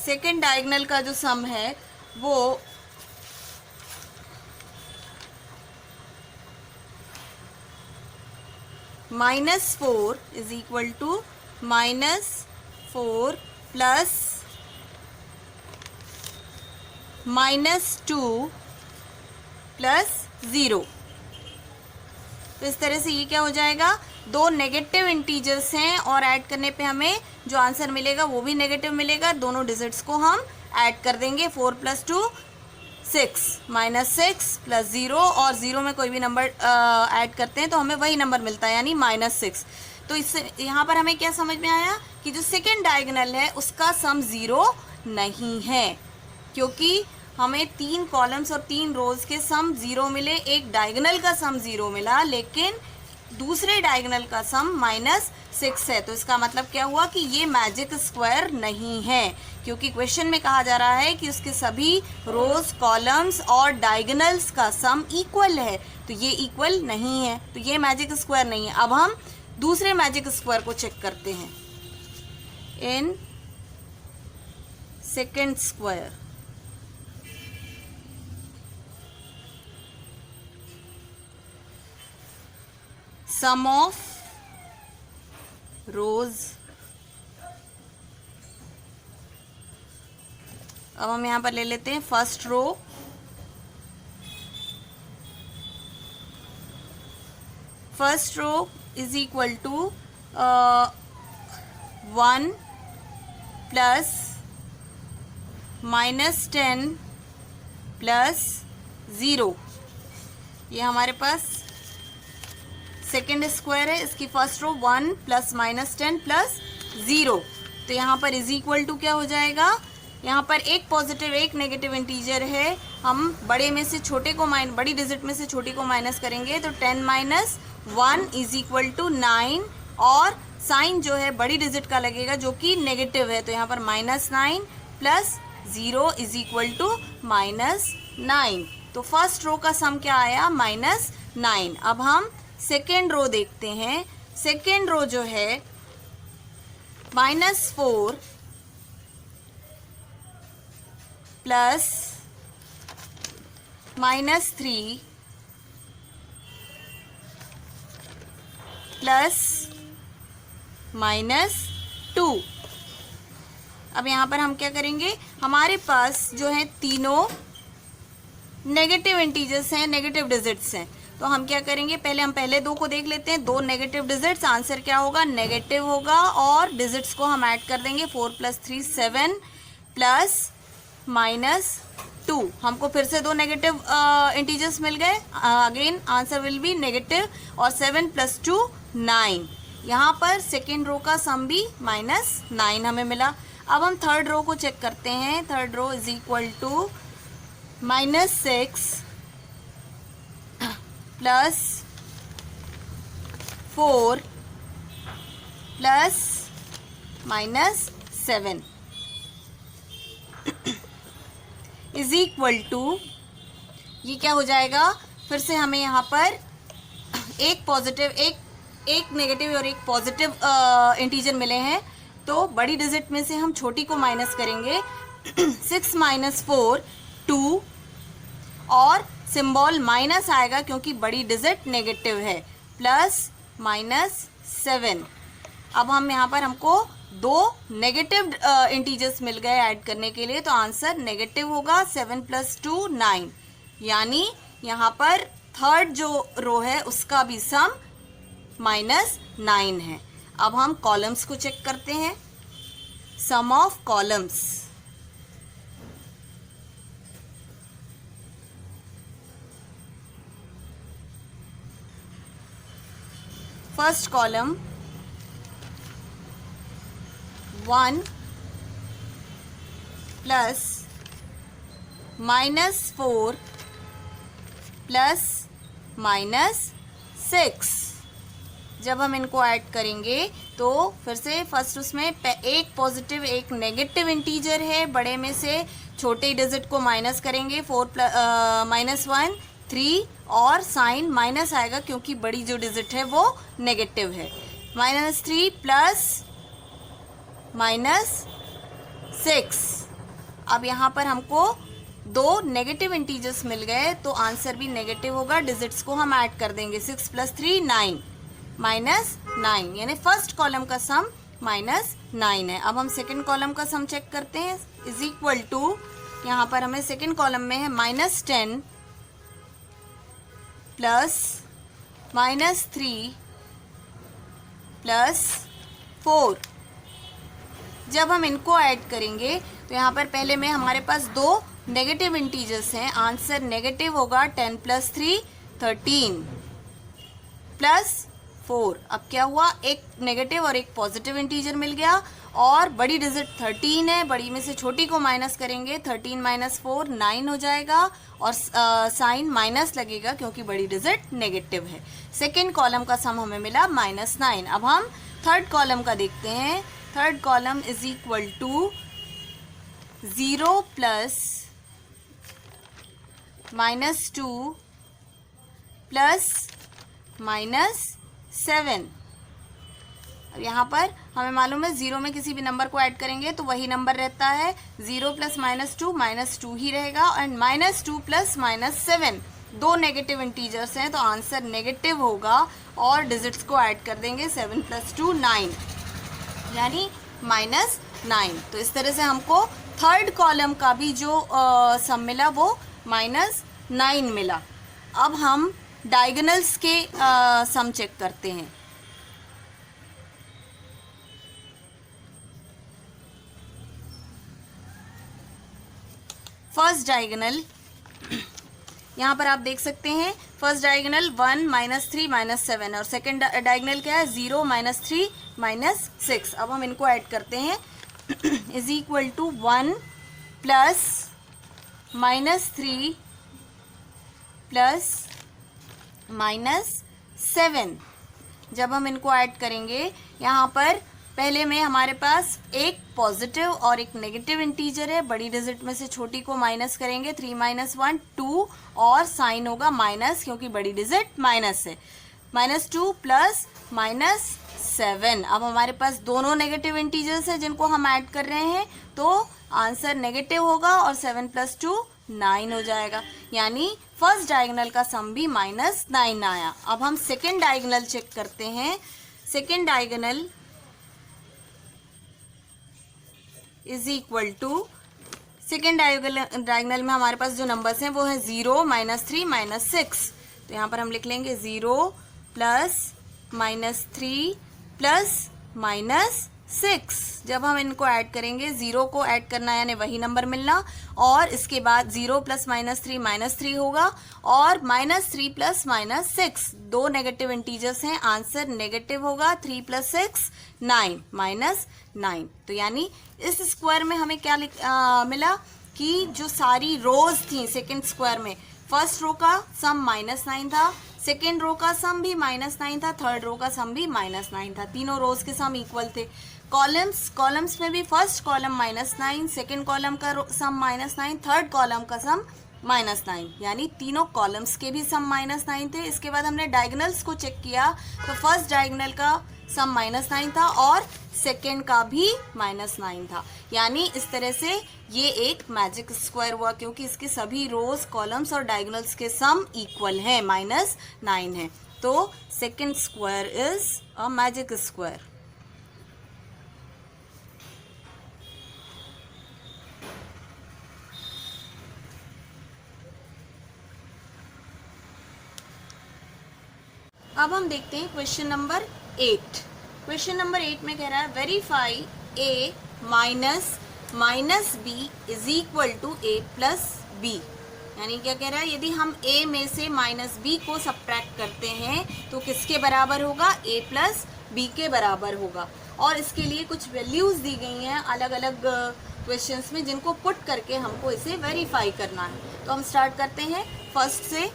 [SPEAKER 1] सेकेंड डायगोनल का जो सम है वो -4 इज इक्वल टू -4 + -2 + 0। तो इस तरह से ये क्या हो जाएगा, दो नेगेटिव इंटीजर्स हैं और ऐड करने पे हमें जो आंसर मिलेगा वो भी नेगेटिव मिलेगा। दोनों डिजिट्स को हम ऐड कर देंगे, 4 + 2 6 -6 + 0, और 0 में कोई भी नंबर ऐड करते हैं तो हमें वही नंबर मिलता है, यानी -6। तो इससे यहाँ पर हमें क्या समझ में आया कि जो सेकेंड डायगोनल है उसका सम 0 नहीं है, क्योंकि हमें 3 कॉलम्स और 3 रोज के सम 0 मिले, एक डायगोनल का सम 0 मिला, लेकिन दूसरे डायगोनल का सम -6 है। तो इसका मतलब क्या हुआ कि ये मैजिक स्क्वायर नहीं है, क्योंकि क्वेश्चन में कहा जा रहा है कि उसके सभी रोज, कॉलम्स और डायगोनल्स का सम इक्वल है, तो ये इक्वल नहीं है, तो ये मैजिक स्क्वायर नहीं है। अब हम दूसरे मैजिक स्क्वायर को चेक करते हैं। In second square, sum of rows. अब हम यहां पर ले लेते हैं first row, first row is equal to 1 + -10 + 0। ये हमारे पास सेकेंड स्क्वायर है, इसकी फर्स्ट रो 1 + -10 + 0। तो यहाँ पर इज इक्वल टू क्या हो जाएगा, यहाँ पर एक पॉजिटिव एक नेगेटिव इंटीजर है, हम बड़े में से छोटे को बड़ी डिजिट में से छोटी को माइनस करेंगे तो 10 - 1 इज इक्वल टू 9, और साइन जो है बड़ी डिजिट का लगेगा जो कि नेगेटिव है, तो यहाँ पर -9 + 0 इज इक्वल टू -9। तो फर्स्ट रो का सम क्या आया, -9। अब हम सेकेंड रो देखते हैं। सेकेंड रो जो है -4 + -3 + -2। अब यहाँ पर हम क्या करेंगे, हमारे पास जो है तीनों नेगेटिव इंटीजर्स हैं, नेगेटिव डिजिट्स हैं, तो हम क्या करेंगे, पहले हम पहले दो को देख लेते हैं, दो नेगेटिव डिजिट्स, आंसर क्या होगा, नेगेटिव होगा, और डिजिट्स को हम ऐड कर देंगे, 4 + 3 7 प्लस माइनस 2, हमको फिर से दो नेगेटिव इंटीजर्स मिल गए, again answer will be negative, और 7 + 2 9, यहाँ पर सेकेंड रो का सम भी -9 हमें मिला। अब हम थर्ड रो को चेक करते हैं, third row is equal to -6 plus 4 plus -7 is equal to, ये क्या हो जाएगा, फिर से हमें यहाँ पर एक पॉजिटिव, एक नेगेटिव और एक पॉजिटिव इंटीजर मिले हैं, तो बड़ी डिजिट में से हम छोटी को माइनस करेंगे, 6 - 4 2, और सिंबल माइनस आएगा क्योंकि बड़ी डिजिट नेगेटिव है, प्लस -7। अब हम यहाँ पर हमको दो नेगेटिव इंटीजर्स मिल गए ऐड करने के लिए, तो आंसर नेगेटिव होगा, 7 + 2 9, यानी यहाँ पर थर्ड जो रो है उसका भी सम -9 है। अब हम कॉलम्स को चेक करते हैं, sum of columns, first column 1 plus -4 plus -6, जब हम इनको ऐड करेंगे तो फिर से फर्स्ट उसमें एक पॉजिटिव एक नेगेटिव इंटीजर है, बड़े में से छोटे डिजिट को माइनस करेंगे, 4 -1 3, और साइन माइनस आएगा क्योंकि बड़ी जो डिजिट है वो नेगेटिव है, -3 प्लस -6। अब यहाँ पर हमको दो नेगेटिव इंटीजर्स मिल गए, तो आंसर भी नेगेटिव होगा, डिजिट्स को हम ऐड कर देंगे, 6 + 3 9 -9, यानी फर्स्ट कॉलम का सम -9 है। अब हम सेकंड कॉलम का सम चेक करते हैं, इज इक्वल टू, यहाँ पर हमें सेकंड कॉलम में है -10 प्लस -3 प्लस 4, जब हम इनको ऐड करेंगे तो यहाँ पर पहले में हमारे पास दो नेगेटिव इंटीजर्स हैं, आंसर नेगेटिव होगा, 10 + 3 13 प्लस 4। अब क्या हुआ, एक नेगेटिव और एक पॉजिटिव इंटीजर मिल गया, और बड़ी डिजिट 13 है, बड़ी में से छोटी को माइनस करेंगे, 13 - 4 9 हो जाएगा, और साइन माइनस लगेगा क्योंकि बड़ी डिजिट नेगेटिव है। सेकेंड कॉलम का सम हमें मिला -9। अब हम थर्ड कॉलम का देखते हैं, third column is equal to 0 plus -2 plus -7। अब यहाँ पर हमें मालूम है 0 में किसी भी नंबर को ऐड करेंगे तो वही नंबर रहता है, 0 + -2 ही रहेगा, एंड -2 प्लस -7 दो नेगेटिव इंटीजर्स हैं, तो आंसर नेगेटिव होगा, और डिजिट्स को ऐड कर देंगे, 7 + 2 9, यानी -9। तो इस तरह से हमको थर्ड कॉलम का भी जो सम मिला वो -9 मिला। अब हम डायगोनल्स के सम चेक करते हैं। फर्स्ट डायगोनल, यहाँ पर आप देख सकते हैं, फर्स्ट डायगोनल 1 -3 -7, और सेकंड डायगोनल क्या है, 0 -3 -6। अब हम इनको ऐड करते हैं, is equal to 1 plus -3 plus -7। जब हम इनको ऐड करेंगे, यहाँ पर पहले में हमारे पास एक पॉजिटिव और एक नेगेटिव इंटीजर है, बड़ी डिजिट में से छोटी को माइनस करेंगे, 3 - 1 2, और साइन होगा माइनस क्योंकि बड़ी डिजिट माइनस है, -2 प्लस -7। अब हमारे पास दोनों नेगेटिव इंटीजर्स हैं जिनको हम ऐड कर रहे हैं, तो आंसर नेगेटिव होगा, और 7 + 2 9 हो जाएगा, यानी फर्स्ट डायगोनल का सम भी -9 आया। अब हम सेकेंड डायगोनल चेक करते हैं। Second diagonal is equal to, second diagonal में हमारे पास जो नंबर्स हैं वो है 0 -3 -6। तो यहाँ पर हम लिख लेंगे 0 प्लस -3 प्लस -6। जब हम इनको ऐड करेंगे, 0 को ऐड करना यानी वही नंबर मिलना, और इसके बाद 0 प्लस -3 -3 होगा, और -3 प्लस -6 दो नेगेटिव इंटीजर्स हैं, आंसर नेगेटिव होगा। 3 प्लस 6 9 -9। तो यानी इस स्क्वायर में हमें क्या मिला कि जो सारी रोज थी सेकेंड स्क्वायर में, फर्स्ट रो का सम -9 था, सेकेंड रो का सम भी -9 था, थर्ड रो का सम भी -9 था। तीनों रोज के सम इक्वल थे। कॉलम्स में भी फर्स्ट कॉलम -9, सेकेंड कॉलम का सम -9, थर्ड कॉलम का सम -9, यानी तीनों कॉलम्स के भी सम -9 थे। इसके बाद हमने डायगोनल्स को चेक किया तो फर्स्ट डायगोनल का सम -9 था और सेकेंड का भी -9 था। यानी इस तरह से ये एक मैजिक स्क्वायर हुआ, क्योंकि इसके सभी रोज, कॉलम्स और डायगोनल्स के सम इक्वल हैं, -9 है। तो second square is a magic square. अब हम देखते हैं क्वेश्चन नंबर 8। क्वेश्चन नंबर 8 में कह रहा है verify a minus b is equal to a plus b। यानी क्या कह रहा है, यदि हम a में से -b को सब्ट्रैक्ट करते हैं तो किसके बराबर होगा, a प्लस b के बराबर होगा। और इसके लिए कुछ वैल्यूज दी गई हैं अलग अलग क्वेश्चंस में, जिनको पुट करके हमको इसे वेरीफाई करना है। तो हम स्टार्ट करते हैं फर्स्ट से।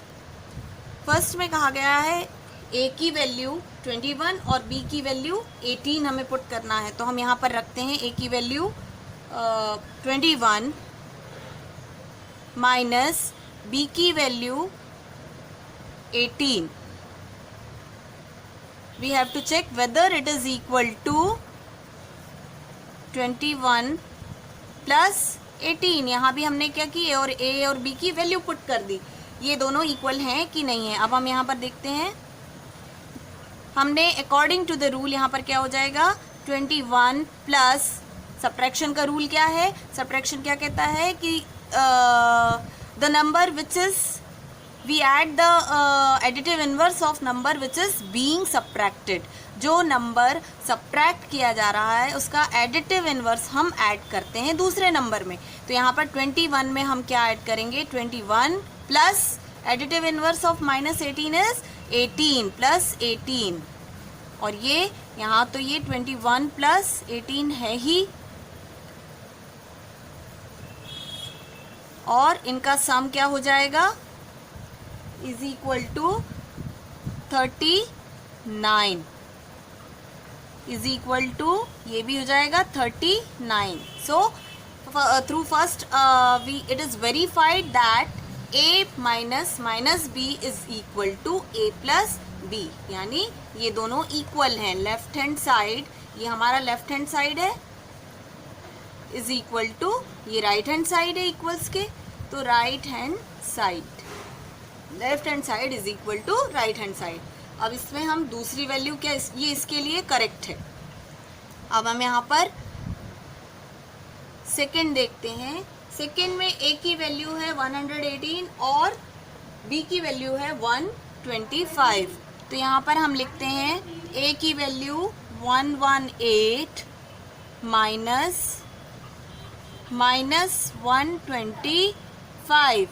[SPEAKER 1] फर्स्ट में कहा गया है a की वैल्यू 21 और b की वैल्यू 18 हमें पुट करना है। तो हम यहाँ पर रखते हैं a की वैल्यू 21 माइनस b की value 18। We have to check whether it is equal to 21 plus 18। यहाँ भी हमने क्या की, a और b की वैल्यू पुट कर दी, ये दोनों इक्वल हैं कि नहीं है। अब हम यहाँ पर देखते हैं, हमने अकॉर्डिंग टू द रूल यहाँ पर क्या हो जाएगा, 21 प्लस सब्ट्रैक्शन का रूल क्या है, सब्ट्रैक्शन क्या कहता है कि the number which is we add the additive inverse of number which is being subtracted. जो नंबर सब्ट्रैक्ट किया जा रहा है उसका एडिटिव इनवर्स हम ऐड करते हैं दूसरे नंबर में। तो यहाँ पर 21 में हम क्या ऐड करेंगे, 21 plus additive inverse of -18 is 18 plus 18, और ये यहाँ तो ये 21 प्लस 18 है ही, और इनका सम क्या हो जाएगा, is equal to 39, is equal to ये भी हो जाएगा 39। So through first it is verified that a minus b is equal to a plus b, यानी ये दोनों इक्वल हैं। लेफ्ट हैंड साइड, ये हमारा लेफ्ट हैंड साइड है, इज इक्वल टू ये राइट हैंड साइड है इक्वल्स के, तो right hand side, left hand side is equal to right hand side. अब इसमें हम दूसरी वैल्यू क्या, ये इसके लिए करेक्ट है। अब हम यहाँ पर सेकेंड देखते हैं। सेकेंड में a की वैल्यू है 118 और b की वैल्यू है 125। तो यहाँ पर हम लिखते हैं a की value 118 minus 125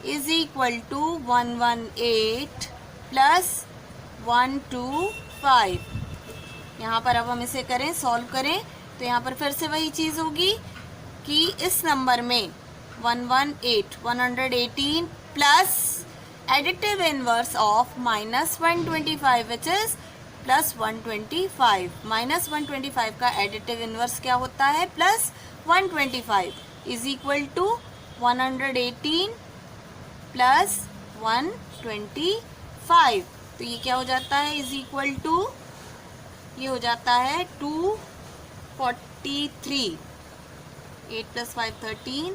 [SPEAKER 1] is equal to 118 plus 125। यहाँ पर अब हम इसे करें, सॉल्व करें, तो यहाँ पर फिर से वही चीज़ होगी कि इस नंबर में 118 plus additive inverse of -125 which is plus 125। -125 का एडिटिव इनवर्स क्या होता है, plus 125 is equal to 118 plus 125। तो ये क्या हो जाता है, इज इक्वल टू ये हो जाता है 243। 8 + 5 13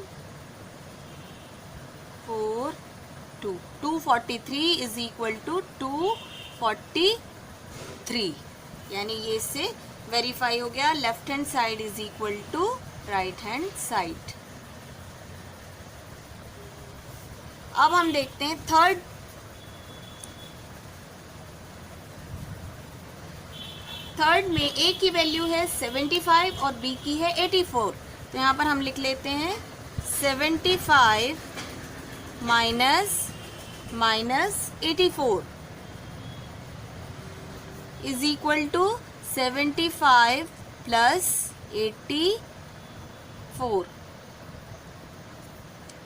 [SPEAKER 1] 4 2 243 इज इक्वल टू 243, यानी ये इससे वेरीफाई हो गया। Left hand side is equal to right hand side. अब हम देखते हैं थर्ड में ए की वैल्यू है 75 और बी की है 84। तो यहाँ पर हम लिख लेते हैं 75 minus 84 is equal to 75 plus 84।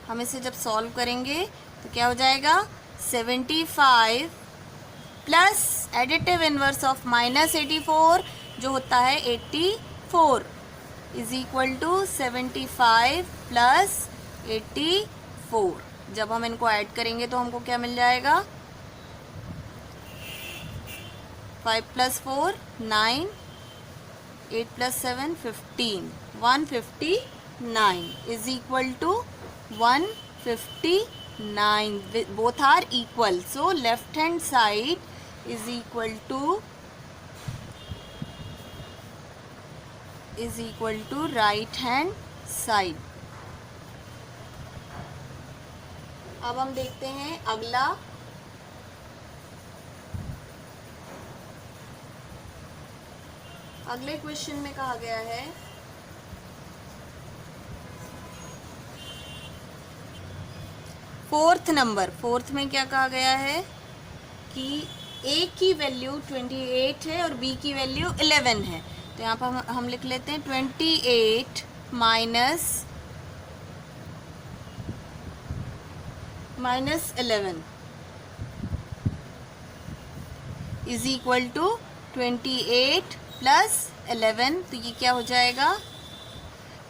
[SPEAKER 1] हम इसे जब सॉल्व करेंगे तो क्या हो जाएगा, 75 plus additive inverse of minus 84 जो होता है 84 इज इक्वल टू 75 प्लस 84। जब हम इनको ऐड करेंगे तो हमको क्या मिल जाएगा, 5 plus 4 9, 8 plus 7 15, 159 is equal to 159. Both are equal, so left hand side is equal to right hand side. अब हम देखते हैं अगला। अगले क्वेश्चन में कहा गया है फोर्थ में क्या कहा गया है कि ए की वैल्यू 28 है और बी की वैल्यू 11 है। तो यहाँ पर हम लिख लेते हैं 28 minus 11 is equal to 28 plus 11। तो ये क्या हो जाएगा,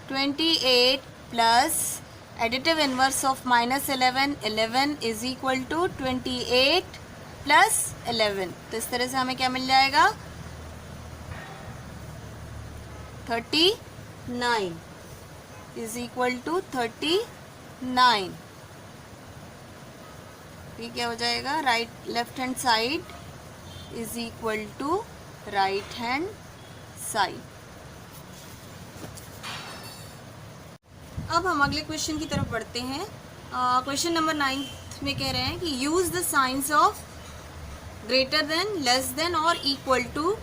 [SPEAKER 1] 28 plus additive inverse of minus 11 is equal to 28 plus 11। तो इस तरह से हमें क्या मिल जाएगा, 39 इज इक्वल टू 39। ये क्या हो जाएगा, left hand side is equal to right hand side. अब हम अगले क्वेश्चन की तरफ बढ़ते हैं। क्वेश्चन नंबर 9 में कह रहे हैं कि use the science of greater than, less than और equal to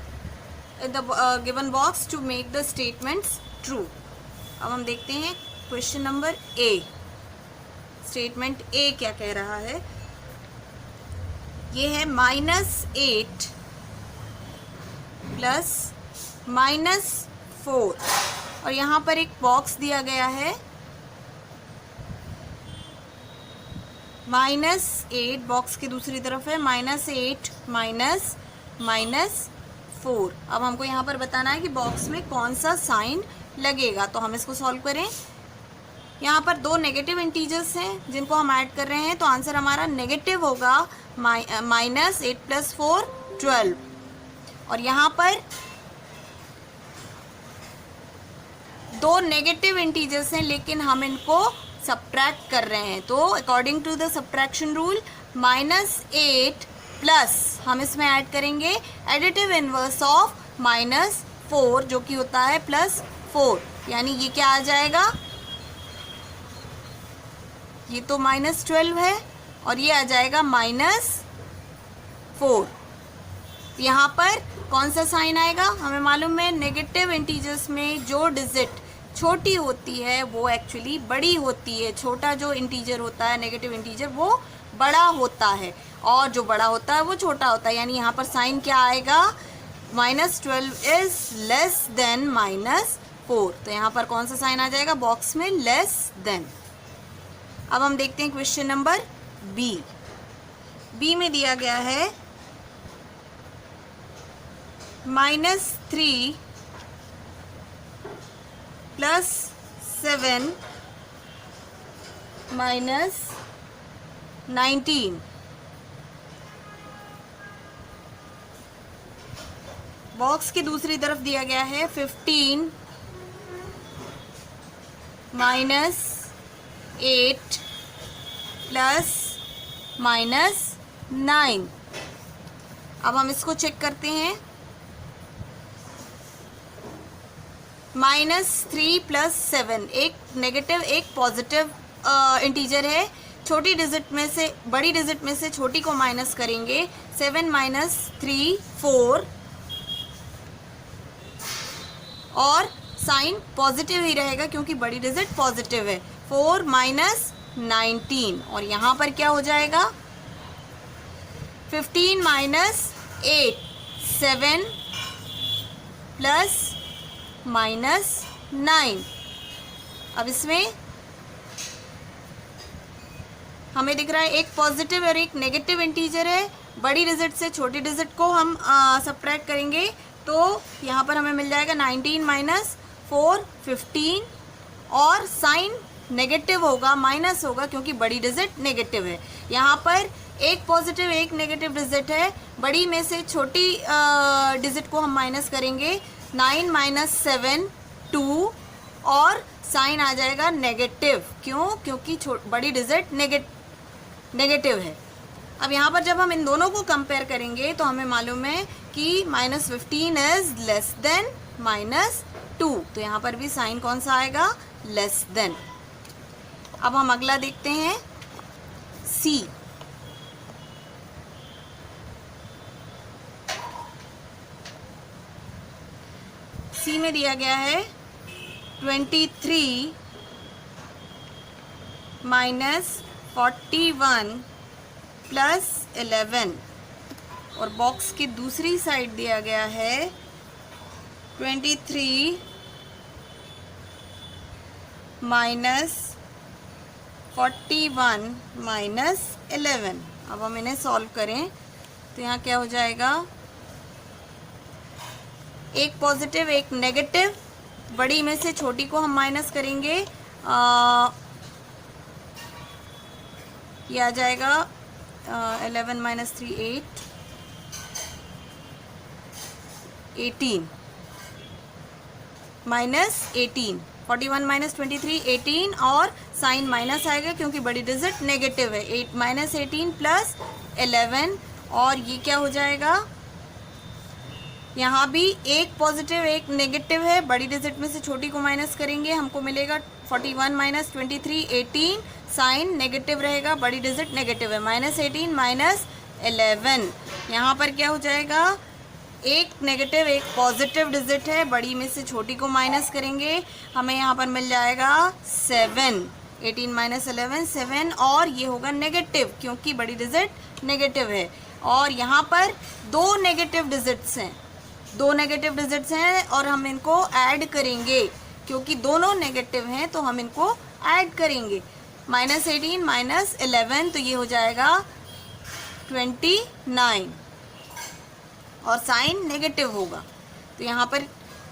[SPEAKER 1] the given box to make the statements true. अब हम देखते हैं question number A. Statement A क्या कह रहा है, ये है -8 प्लस -4 और यहाँ पर एक बॉक्स दिया गया है -8, बॉक्स की दूसरी तरफ है -8 -4। अब हमको यहाँ पर बताना है कि बॉक्स में कौन सा साइन लगेगा। तो हम इसको सॉल्व करें। यहाँ पर दो नेगेटिव इंटीजर्स हैं जिनको हम ऐड कर रहे हैं, तो आंसर हमारा नेगेटिव होगा। -8 + 4 12 और यहाँ पर दो नेगेटिव इंटीजर्स हैं लेकिन हम इनको सब्ट्रैक्ट कर रहे हैं। तो according to the subtraction rule -8 plus हम इसमें ऐड करेंगे एडिटिव इनवर्स ऑफ -4 जो कि होता है +4, यानी ये क्या आ जाएगा, ये तो -12 है और ये आ जाएगा -4। यहाँ पर कौन सा साइन आएगा, हमें मालूम है नेगेटिव इंटीजर्स में जो डिजिट छोटी होती है वो एक्चुअली बड़ी होती है। छोटा जो इंटीजर होता है, नेगेटिव इंटीजर, वो बड़ा होता है और जो बड़ा होता है वो छोटा होता है। यानी यहाँ पर साइन क्या आएगा, -12 इज लेस देन -4। तो यहाँ पर कौन सा साइन आ जाएगा, बॉक्स में लेस देन। अब हम देखते हैं क्वेश्चन नंबर बी। बी में दिया गया है -3 + 7 - 19। बॉक्स की दूसरी तरफ दिया गया है 15 - 8 + -9। अब हम इसको चेक करते हैं। -3 + 7, एक नेगेटिव एक पॉजिटिव इंटीजर है। छोटी डिजिट में से बड़ी डिजिट में से छोटी को माइनस करेंगे। 7 - 3 4 और साइन पॉजिटिव ही रहेगा क्योंकि बड़ी डिजिट पॉजिटिव है। 4 माइनस 19 और यहाँ पर क्या हो जाएगा 15 माइनस 8 7 प्लस माइनस 9। अब इसमें हमें दिख रहा है एक पॉजिटिव और एक नेगेटिव इंटीजर है। बड़ी डिजिट से छोटी डिजिट को हम सब्ट्रैक्ट करेंगे तो यहाँ पर हमें मिल जाएगा 19 माइनस 4 15 और साइन नेगेटिव होगा, माइनस होगा क्योंकि बड़ी डिजिट नेगेटिव है। यहाँ पर एक पॉजिटिव एक नेगेटिव डिजिट है, बड़ी में से छोटी डिजिट को हम माइनस करेंगे। 9 माइनस 7 2 और साइन आ जाएगा नेगेटिव। क्यों? क्योंकि बड़ी डिजिट नेगेटिव है। अब यहाँ पर जब हम इन दोनों को कंपेयर करेंगे तो हमें मालूम है कि -15 इज लेस देन -2, तो यहाँ पर भी साइन कौन सा आएगा? Less than. अब हम अगला देखते हैं सी। सी में दिया गया है 23 माइनस 41 प्लस 11 और बॉक्स की दूसरी साइड दिया गया है 23 माइनस 41 माइनस 11। अब हम इन्हें सॉल्व करें तो यहाँ क्या हो जाएगा, एक पॉजिटिव एक नेगेटिव, बड़ी में से छोटी को हम माइनस करेंगे, ये आ जाएगा 11 माइनस 3 8 18 माइनस 18 41 माइनस 23 18 और साइन माइनस आएगा क्योंकि बड़ी डिजिट नेगेटिव है। 8 माइनस 18 प्लस 11 और ये क्या हो जाएगा, यहाँ भी एक पॉजिटिव एक नेगेटिव है, बड़ी डिजिट में से छोटी को माइनस करेंगे, हमको मिलेगा 41 माइनस 23 18, साइन नेगेटिव रहेगा, बड़ी डिजिट नेगेटिव है। -18 माइनस 11, यहाँ पर क्या हो जाएगा, एक नेगेटिव एक पॉजिटिव डिजिट है, बड़ी में से छोटी को माइनस करेंगे, हमें यहाँ पर मिल जाएगा 7। 18 माइनस 11 7 और ये होगा नेगेटिव क्योंकि बड़ी डिजिट नेगेटिव है। और यहाँ पर दो नेगेटिव डिजिट्स हैं और हम इनको ऐड करेंगे क्योंकि दोनों नेगेटिव हैं तो हम इनको ऐड करेंगे। -18 माइनस 11 तो ये हो जाएगा 29 और साइन नेगेटिव होगा। तो यहाँ पर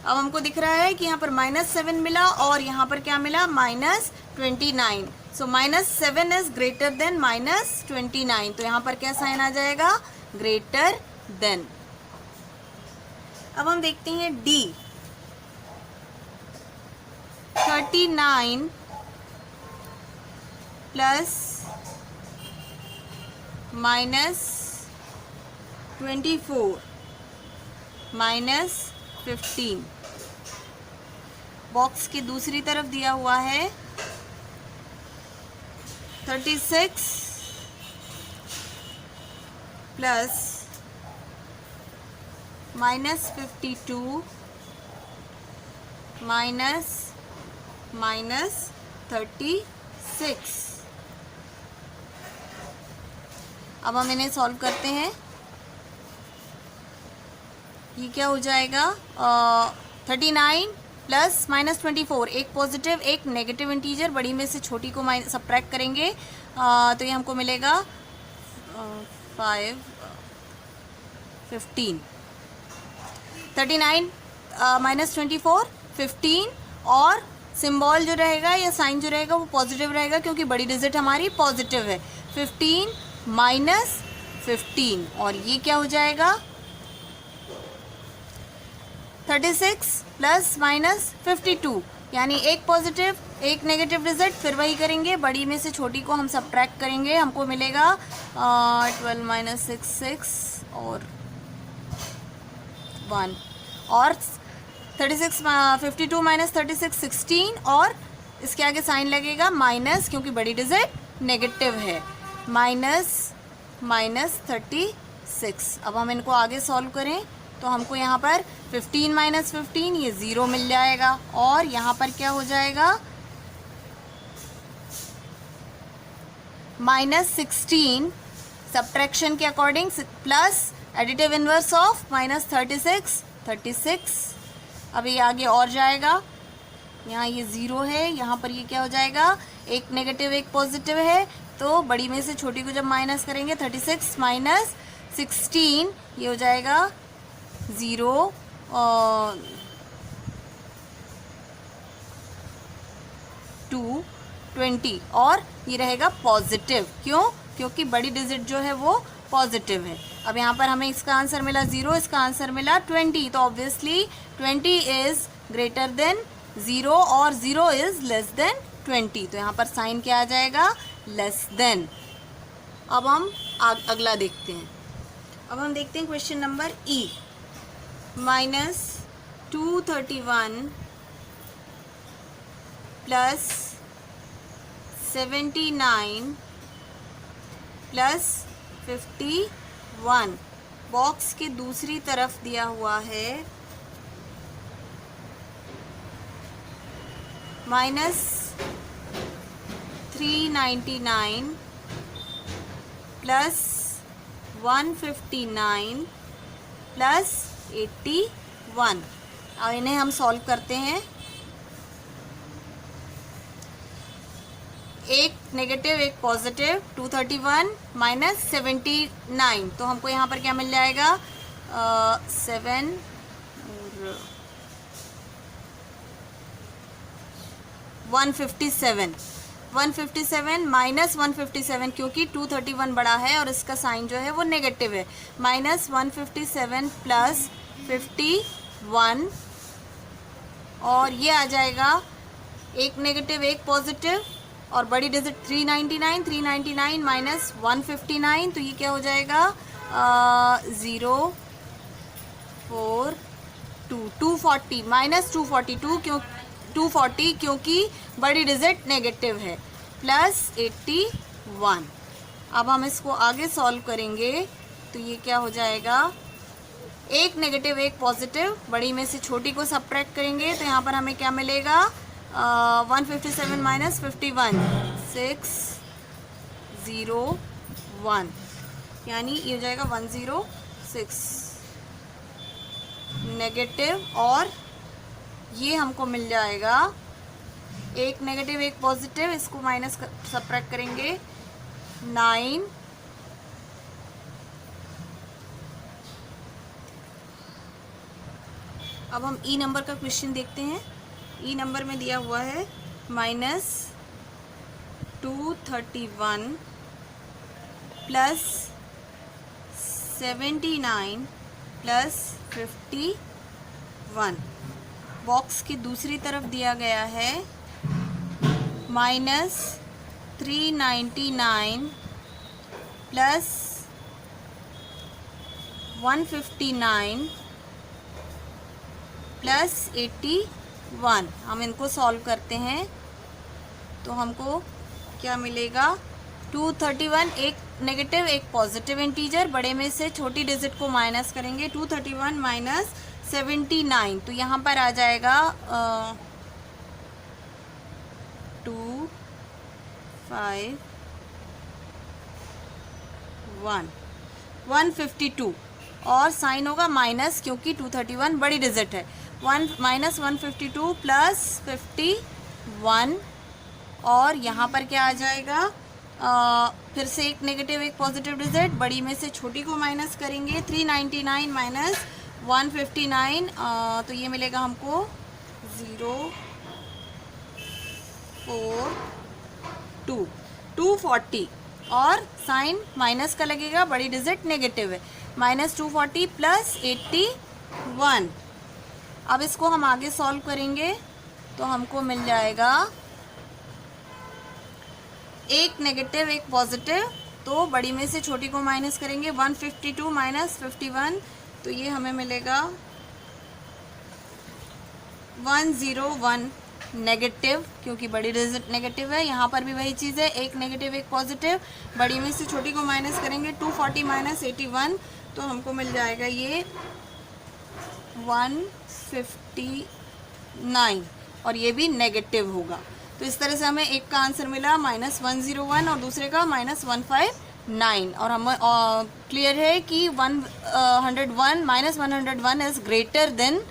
[SPEAKER 1] अब हमको दिख रहा है कि यहाँ पर -7 मिला और यहाँ पर क्या मिला, -29। सो -7 इज ग्रेटर देन -29, तो यहाँ पर क्या साइन आ जाएगा, ग्रेटर देन। अब हम देखते हैं डी। 39 प्लस -24 -15 बॉक्स की दूसरी तरफ दिया हुआ है 36 प्लस -52 -36। अब हम इन्हें सॉल्व करते हैं। ये क्या हो जाएगा, 39 प्लस -24, एक पॉजिटिव एक नेगेटिव इंटीजर, बड़ी में से छोटी को सब्ट्रैक्ट करेंगे तो ये हमको मिलेगा 5 15। 39 -24 15 और सिंबल जो रहेगा या साइन जो रहेगा वो पॉजिटिव रहेगा क्योंकि बड़ी डिजिट हमारी पॉजिटिव है। 15 -15 और ये क्या हो जाएगा, 36 प्लस -52, यानी एक पॉजिटिव एक नेगेटिव डिजिट, फिर वही करेंगे, बड़ी में से छोटी को हम सब्ट्रैक्ट करेंगे, हमको मिलेगा 12 माइनस 6 और 1 और 36 52 माइनस 36 16 और इसके आगे साइन लगेगा माइनस क्योंकि बड़ी डिजिट नेगेटिव है, -36। अब हम इनको आगे सॉल्व करें तो हमको यहाँ पर 15 माइनस 15 ये 0 मिल जाएगा। और यहाँ पर क्या हो जाएगा, -16 सब्ट्रैक्शन के according plus additive inverse of -36। अब ये आगे और जाएगा, यहाँ ये 0 है, यहाँ पर ये क्या हो जाएगा, एक नेगेटिव एक पॉजिटिव है, तो बड़ी में से छोटी को जब माइनस करेंगे 36 माइनस 16 ये हो जाएगा 0 2 20 और ये रहेगा पॉजिटिव। क्यों? क्योंकि बड़ी डिजिट जो है वो पॉजिटिव है। अब यहाँ पर हमें इसका आंसर मिला 0, इसका आंसर मिला 20, तो ऑब्वियसली 20 इज़ ग्रेटर देन 0 और 0 इज़ लेस देन 20, तो यहाँ पर साइन क्या आ जाएगा, लेस देन। अब हम अगला देखते हैं। अब हम देखते हैं क्वेश्चन नंबर ई, -231 प्लस 79 प्लस 51 बॉक्स के दूसरी तरफ दिया हुआ है -399 प्लस 159 प्लस 81। अब इन्हें हम सॉल्व करते हैं। एक नेगेटिव एक पॉजिटिव, 231 माइनस 79, तो हमको यहाँ पर क्या मिल जाएगा, 7 और 157 माइनस 157, क्योंकि 231 बड़ा है और इसका साइन जो है वो नेगेटिव है, -157 प्लस 51 और ये आ जाएगा एक नेगेटिव एक पॉजिटिव और बड़ी डिजिट 399 माइनस 159, तो ये क्या हो जाएगा 240 माइनस 240 क्योंकि बड़ी डिजिट नेगेटिव है, प्लस 81। अब हम इसको आगे सॉल्व करेंगे तो ये क्या हो जाएगा, एक नेगेटिव एक पॉजिटिव, बड़ी में से छोटी को सब्ट्रैक्ट करेंगे तो यहाँ पर हमें क्या मिलेगा, 157 माइनस 51 601, यानी ये हो जाएगा 106 नेगेटिव, और ये हमको मिल जाएगा एक नेगेटिव एक पॉजिटिव, इसको माइनस सब्ट्रैक्ट करेंगे 9 अब हम ई नंबर का क्वेश्चन देखते हैं। ई नंबर में दिया हुआ है -231 प्लस 79 प्लस 51, बॉक्स की दूसरी तरफ दिया गया है -399 प्लस 159 प्लस 81। हम इनको सॉल्व करते हैं तो हमको क्या मिलेगा, 231 एक नेगेटिव एक पॉजिटिव इंटीजर, बड़े में से छोटी डिजिट को माइनस करेंगे, 231 माइनस 79, तो यहाँ पर आ जाएगा 152 और साइन होगा माइनस, क्योंकि 231 बड़ी डिजिट है, माइनस 152 प्लस 51, और यहाँ पर क्या आ जाएगा, फिर से एक नेगेटिव एक पॉजिटिव डिजिट, बड़ी में से छोटी को माइनस करेंगे, 399 माइनस 159, तो ये मिलेगा हमको 240 और साइन माइनस का लगेगा, बड़ी डिजिट नेगेटिव है, -240 प्लस 81। अब इसको हम आगे सॉल्व करेंगे तो हमको मिल जाएगा एक नेगेटिव एक पॉजिटिव, तो बड़ी में से छोटी को माइनस करेंगे, 152 माइनस 51, तो ये हमें मिलेगा 101 नेगेटिव, क्योंकि बड़ी डिजिट नेगेटिव है। यहाँ पर भी वही चीज़ है, एक नेगेटिव एक पॉजिटिव, बड़ी में से छोटी को माइनस करेंगे, 240 माइनस 81, तो हमको मिल जाएगा ये 159 और ये भी नेगेटिव होगा। तो इस तरह से हमें एक का आंसर मिला -101 और दूसरे का -159 और हम क्लियर है कि 101 इज ग्रेटर देन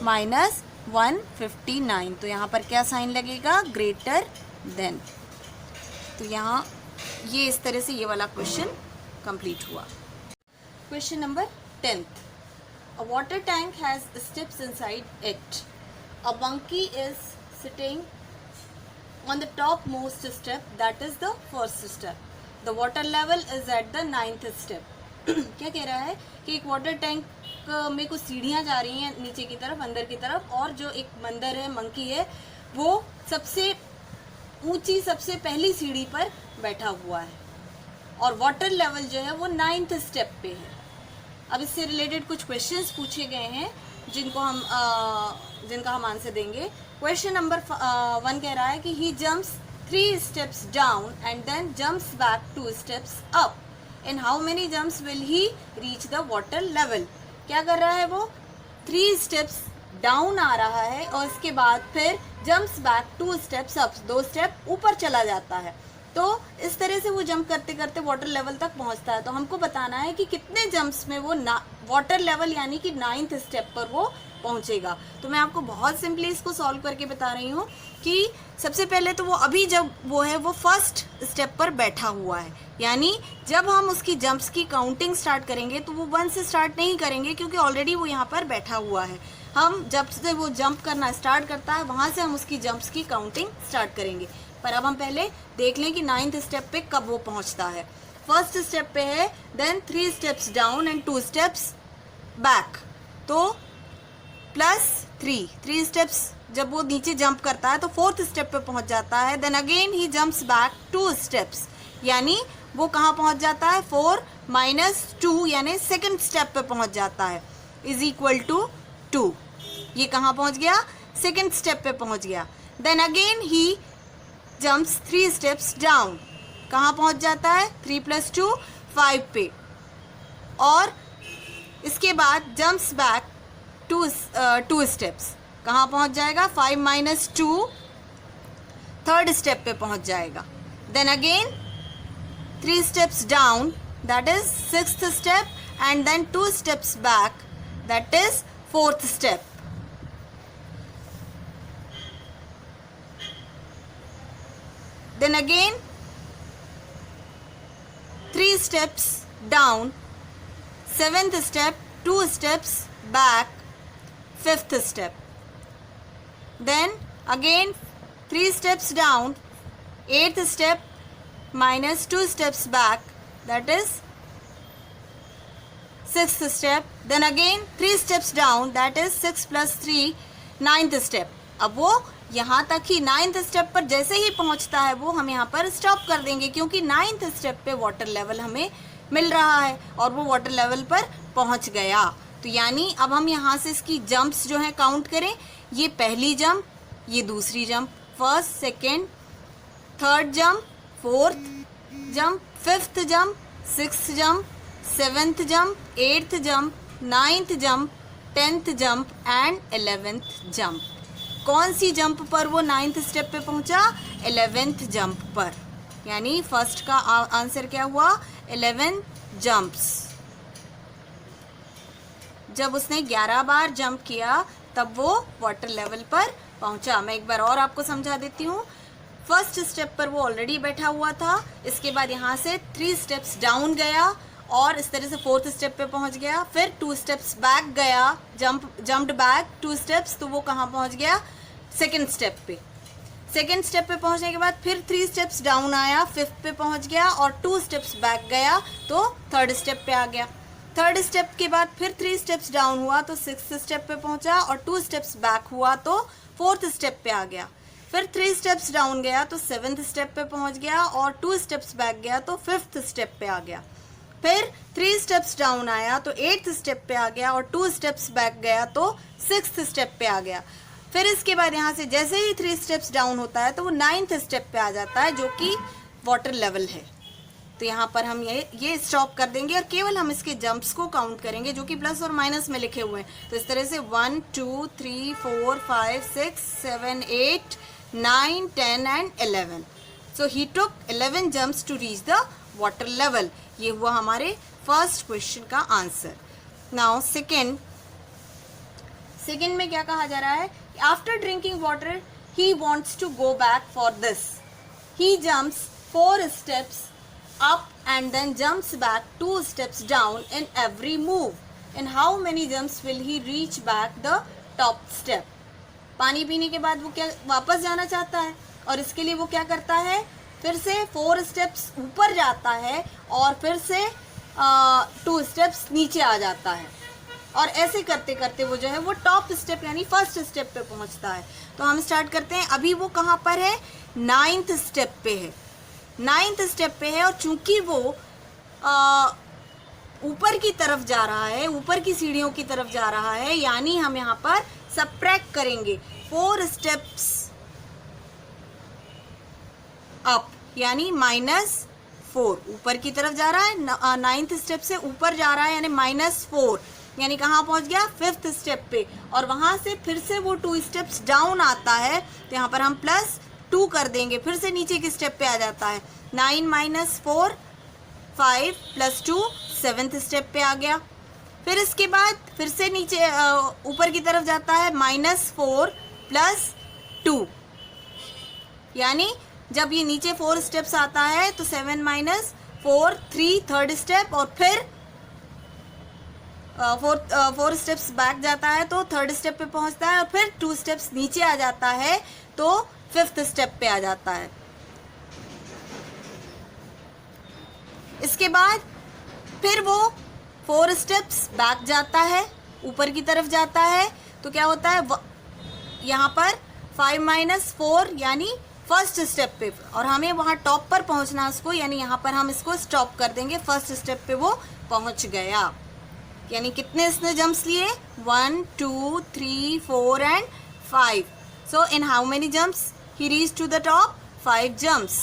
[SPEAKER 1] -159। तो यहाँ पर क्या साइन लगेगा? Greater than. तो यहाँ ये इस तरह से ये वाला क्वेश्चन कंप्लीट हुआ। Question number 10th, a water tank has steps inside it. A monkey is sitting on the topmost step, that is the first step. The water level is at the 9th step. क्या कह रहा है कि एक water tank में कुछ सीढ़ियाँ जा रही हैं नीचे की तरफ, अंदर की तरफ, और जो एक बंदर है, मंकी है, वो सबसे ऊंची सबसे पहली सीढ़ी पर बैठा हुआ है और वाटर लेवल जो है वो 9th स्टेप पे है। अब इससे रिलेटेड कुछ क्वेश्चंस पूछे गए हैं जिनका हम आंसर देंगे। क्वेश्चन नंबर 1 कह रहा है कि he jumps 3 steps down and then jumps back 2 steps up. In how many jumps will he reach the water level? क्या कर रहा है वो? 3 steps डाउन आ रहा है और इसके बाद फिर जम्प्स बैक 2 steps अप, 2 स्टेप ऊपर चला जाता है। तो इस तरह से वो जंप करते करते वाटर लेवल तक पहुंचता है। तो हमको बताना है कि कितने जंप्स में वो वाटर लेवल यानी कि 9th स्टेप पर वो पहुंचेगा। तो मैं आपको बहुत सिंपली इसको सॉल्व करके बता रही हूँ कि सबसे पहले तो वो अभी जब वो है वो फर्स्ट स्टेप पर बैठा हुआ है, यानी जब हम उसकी जंप्स की काउंटिंग स्टार्ट करेंगे तो वो 1 से स्टार्ट नहीं करेंगे क्योंकि ऑलरेडी वो यहाँ पर बैठा हुआ है। हम जब से वो जंप करना स्टार्ट करता है वहाँ से हम उसकी जंप्स की काउंटिंग स्टार्ट करेंगे। पर अब हम पहले देख लें कि 9th स्टेप पे कब वो पहुंचता है। फर्स्ट स्टेप पे है, then 3 steps down and 2 steps back, तो +3 steps जब वो नीचे जंप करता है तो 4th स्टेप पे पहुंच जाता है। Then again he jumps back 2 steps, यानी वो कहाँ पहुंच जाता है? 4 - 2 यानी 2nd स्टेप पे पहुंच जाता है, इज इक्वल टू 2। ये कहाँ पहुंच गया? 2nd स्टेप पे पहुंच गया। Then again he jumps 3 steps down, कहाँ पहुंच जाता है? 3 + 2 5 पे, और इसके बाद जम्प्स बैक 2 steps, कहाँ पहुंच जाएगा? 5 - 2 3rd स्टेप पे पहुंच जाएगा। Then again 3 steps down, that is 6th step, and then 2 steps back, that is 4th step. Then again 3 steps down, 7th step, 2 steps back, 5th step. Then again 3 steps down, 8th step minus 2 steps back, that is 6th step. Then again 3 steps down, that is 6 + 3, 9th step. अब वो यहाँ तक ही 9th step पर जैसे ही पहुँचता है वो हम यहाँ पर स्टॉप कर देंगे क्योंकि 9th स्टेप पे वाटर लेवल हमें मिल रहा है और वो वाटर लेवल पर पहुँच गया। तो यानी अब हम यहाँ से इसकी जंप्स जो हैं काउंट करें। ये पहली जंप, ये दूसरी jump, first, second, third jump, 4th jump, 5th jump, 6th jump, 7th jump, 8th jump, 9th jump, 10th jump and 11th jump. कौन सी जंप पर वो 9th स्टेप पे पहुंचा? 11th जंप पर, यानी फर्स्ट का आंसर क्या हुआ? 11 जंप्स। जब उसने 11 बार जंप किया तब वो वाटर लेवल पर पहुंचा। मैं एक बार और आपको समझा देती हूँ। फर्स्ट स्टेप पर वो ऑलरेडी बैठा हुआ था, इसके बाद यहाँ से 3 steps डाउन गया और इस तरह से 4th स्टेप पे पहुंच गया, फिर 2 steps बैक गया, जंप्ड बैक 2 steps, तो वो कहाँ पहुंच गया? 2nd स्टेप पे। 2nd स्टेप पे पहुंचने के बाद फिर 3 steps डाउन आया, 5th पे पहुंच गया और 2 steps बैक गया तो 3rd स्टेप पे आ गया। 3rd स्टेप के बाद फिर 3 steps डाउन हुआ तो 6th स्टेप पे पहुंचा और 2 steps बैक हुआ तो 4th स्टेप पे आ गया। फिर 3 steps डाउन गया तो 7th स्टेप पे पहुंच गया और 2 steps बैक गया तो 5th स्टेप पे आ गया। फिर 3 steps डाउन आया तो 8th स्टेप पे आ गया और 2 steps बैक गया तो 6th स्टेप पे आ गया। फिर इसके बाद यहाँ से जैसे ही 3 steps डाउन होता है तो वो 9th स्टेप पे आ जाता है जो कि वाटर लेवल है। तो यहाँ पर हम ये स्टॉप कर देंगे और केवल हम इसके जंप्स को काउंट करेंगे जो कि प्लस और माइनस में लिखे हुए हैं। तो इस तरह से 1 2 3 4 5 6 7 8 9 10 and 11। So he took 11 jumps to reach the water level. ये हुआ हमारे फर्स्ट क्वेश्चन का आंसर। नाउ सेकेंड में क्या कहा जा रहा है? After drinking water he wants to go back for this. He jumps 4 steps up and then jumps back 2 steps down in every move. In how many jumps will he reach back the top step? पानी पीने के बाद वो क्या वापस जाना चाहता है और इसके लिए वो क्या करता है? फिर से 4 steps ऊपर जाता है और फिर से 2 steps नीचे आ जाता है और ऐसे करते करते वो जो है वो टॉप स्टेप यानी फर्स्ट स्टेप पे पहुंचता है। तो हम स्टार्ट करते हैं। अभी वो कहाँ पर है? 9th स्टेप पे है। 9th स्टेप पे है और चूंकि वो ऊपर की तरफ जा रहा है, ऊपर की सीढ़ियों की तरफ जा रहा है, यानी हम यहाँ पर सबट्रैक्ट करेंगे 4 steps अप यानी -4। ऊपर की तरफ जा रहा है, 9th स्टेप से ऊपर जा रहा है यानी -4, यानी कहाँ पहुंच गया? 5th स्टेप पे। और वहां से फिर से वो 2 steps डाउन आता है तो यहाँ पर हम +2 कर देंगे, फिर से नीचे के स्टेप पे आ जाता है। 9 - 4 5 + 2 7th स्टेप पे आ गया। फिर इसके बाद फिर से नीचे ऊपर की तरफ जाता है -4 + 2, यानी जब ये नीचे 4 स्टेप्स आता है तो 7 - 4 3 3rd स्टेप और फिर 4 स्टेप्स बैक जाता है तो 3rd स्टेप पे पहुंचता है और फिर 2 स्टेप्स नीचे आ जाता है तो 5th स्टेप पे आ जाता है। इसके बाद फिर वो 4 स्टेप्स बैक जाता है, ऊपर की तरफ जाता है तो क्या होता है? यहाँ पर 5 - 4 यानी फर्स्ट स्टेप पे, और हमें वहाँ टॉप पर पहुँचना है उसको, यानी यहाँ पर हम इसको स्टॉप कर देंगे। फर्स्ट स्टेप पे वो पहुँच गया। यानी कितने इसने जंप्स लिए? 1 2 3 4 and 5। So in how many jumps he reach to the top? 5 jumps.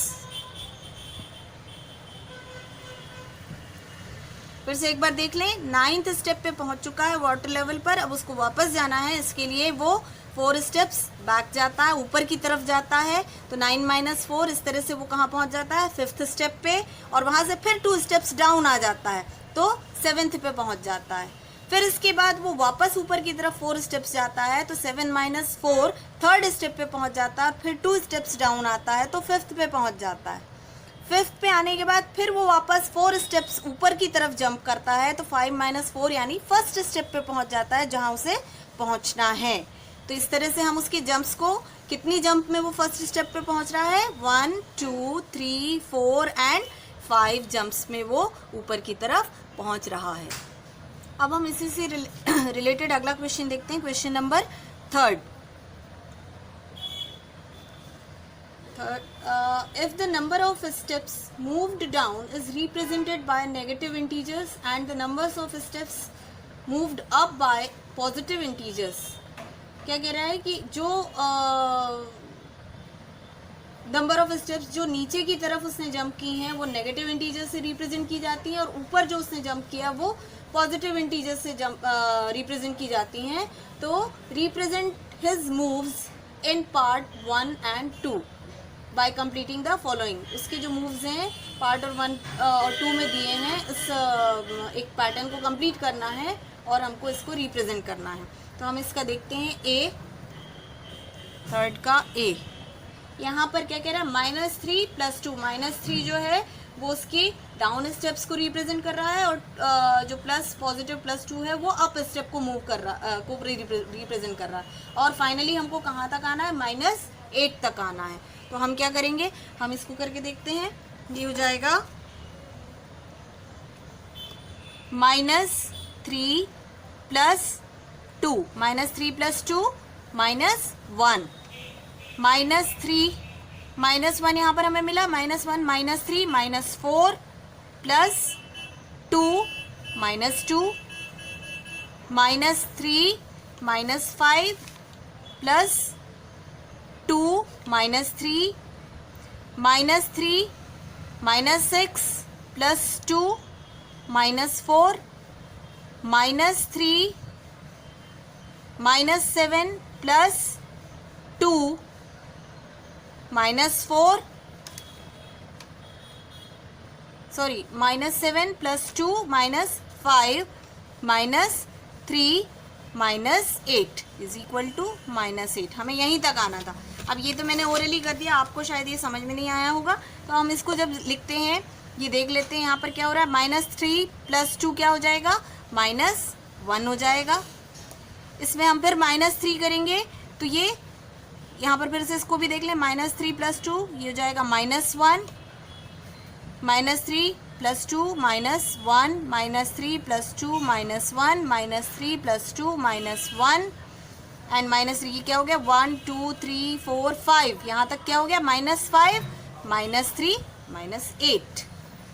[SPEAKER 1] फिर से एक बार देख लें। 9th स्टेप पे पहुंच चुका है वाटर लेवल पर, अब उसको वापस जाना है। इसके लिए वो 4 स्टेप्स बैक जाता है, ऊपर की तरफ जाता है तो 9 - 4 इस तरह से वो कहाँ पहुंच जाता है? 5th स्टेप पे, और वहां से फिर 2 स्टेप्स डाउन आ जाता है तो 7th पे पहुंच जाता है। फिर इसके बाद वो वापस ऊपर की तरफ 4 स्टेप्स जाता है तो 7 - 4 3rd स्टेप पे पहुंच जाता है, फिर 2 स्टेप्स डाउन आता है तो 5th पे पहुंच जाता है। 5th पे आने के बाद फिर वो वापस 4 स्टेप्स ऊपर की तरफ जंप करता है तो 5 - 4 यानी फर्स्ट स्टेप पे पहुंच जाता है जहां उसे पहुंचना है। तो इस तरह से हम उसके जंप्स को, कितनी जंप में वो फर्स्ट स्टेप पे पहुंच रहा है? 1 2 3 4 एंड 5 जंप्स में वो ऊपर की तरफ पहुंच रहा है। अब हम इसी से रिलेटेड अगला क्वेश्चन देखते हैं। Question number 3rd। If the number of steps moved down is represented by negative integers and the numbers of steps moved up by positive integers, क्या कह रहा है कि जो नंबर ऑफ स्टेप्स जो नीचे की तरफ उसने जंप की हैं वो नेगेटिव इंटीजर से रिप्रेजेंट की जाती हैं, और ऊपर जो उसने जंप किया वो पॉजिटिव इंटीजर से रिप्रेजेंट की जाती हैं। तो represent his moves in part 1 and 2 bye completing the following. उसके जो मूव्स हैं पार्ट 1 और 2 में दिए हैं, इस एक पैटर्न को कंप्लीट करना है और हमको इसको रिप्रेजेंट करना है। तो हम इसका देखते हैं ए, 3rd का ए। यहाँ पर क्या कह रहा है? -3 + 2। -3 जो है वो उसकी डाउन स्टेप्स को रिप्रेजेंट कर रहा है, और जो पॉजिटिव +2 है वो अप स्टेप को मूव कर रहा को रिप्रेजेंट कर रहा है। और फाइनली हमको कहाँ तक आना है? -8 तक आना है। तो हम क्या करेंगे? हम इसको करके देखते हैं। ये हो जाएगा -3 + 2, -3 + 2 -1, -3 -1 यहाँ पर हमें मिला, -1 -3 -4 + 2 -2 -3 -5 + 2 -3 -3 -6 plus 2 minus 4 minus 3 minus 7 plus 2 minus 4 sorry minus 7 plus 2 minus 5 minus 3 minus 8 is equal to minus 8। हमें यहीं तक आना था। अब ये तो मैंने ओरली कर दिया, आपको शायद ये समझ में नहीं आया होगा, तो हम इसको जब लिखते हैं ये देख लेते हैं यहाँ पर क्या हो रहा है। माइनस 3 प्लस 2 क्या हो जाएगा, माइनस 1 हो जाएगा। इसमें हम फिर माइनस 3 करेंगे तो ये यहाँ पर फिर से इसको भी देख लें, माइनस 3 प्लस 2 ये हो जाएगा minus 1, minus 3 plus 2 minus 1, minus 3 plus 2 minus 1, minus 3 plus 2 minus 1 and minus 3 क्या हो गया 1 2 3 4 5, यहाँ तक क्या हो गया माइनस 5 माइनस 3 माइनस 8।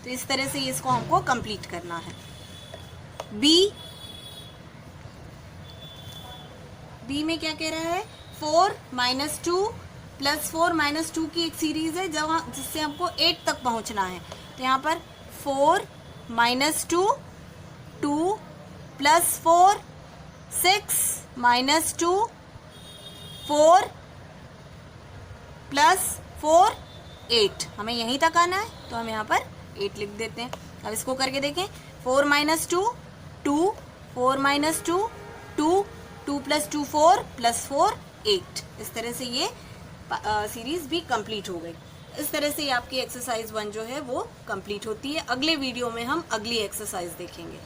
[SPEAKER 1] तो इस तरह से इसको हमको कंप्लीट करना है। बी में क्या कह रहा है, 4 माइनस 2 प्लस 4 माइनस 2 की एक सीरीज है जिससे हमको 8 तक पहुंचना है। तो यहाँ पर 4 माइनस 2 2 प्लस 4 6 माइनस 2 4 प्लस 4 8, हमें यहीं तक आना है तो हम यहाँ पर 8 लिख देते हैं। अब इसको करके देखें, 4 माइनस 2 2 4 माइनस 2 2 2 प्लस 2 4 प्लस 4 8। इस तरह से ये सीरीज भी कंप्लीट हो गई। इस तरह से आपकी एक्सरसाइज 1 जो है वो कंप्लीट होती है। अगले वीडियो में हम अगली एक्सरसाइज देखेंगे।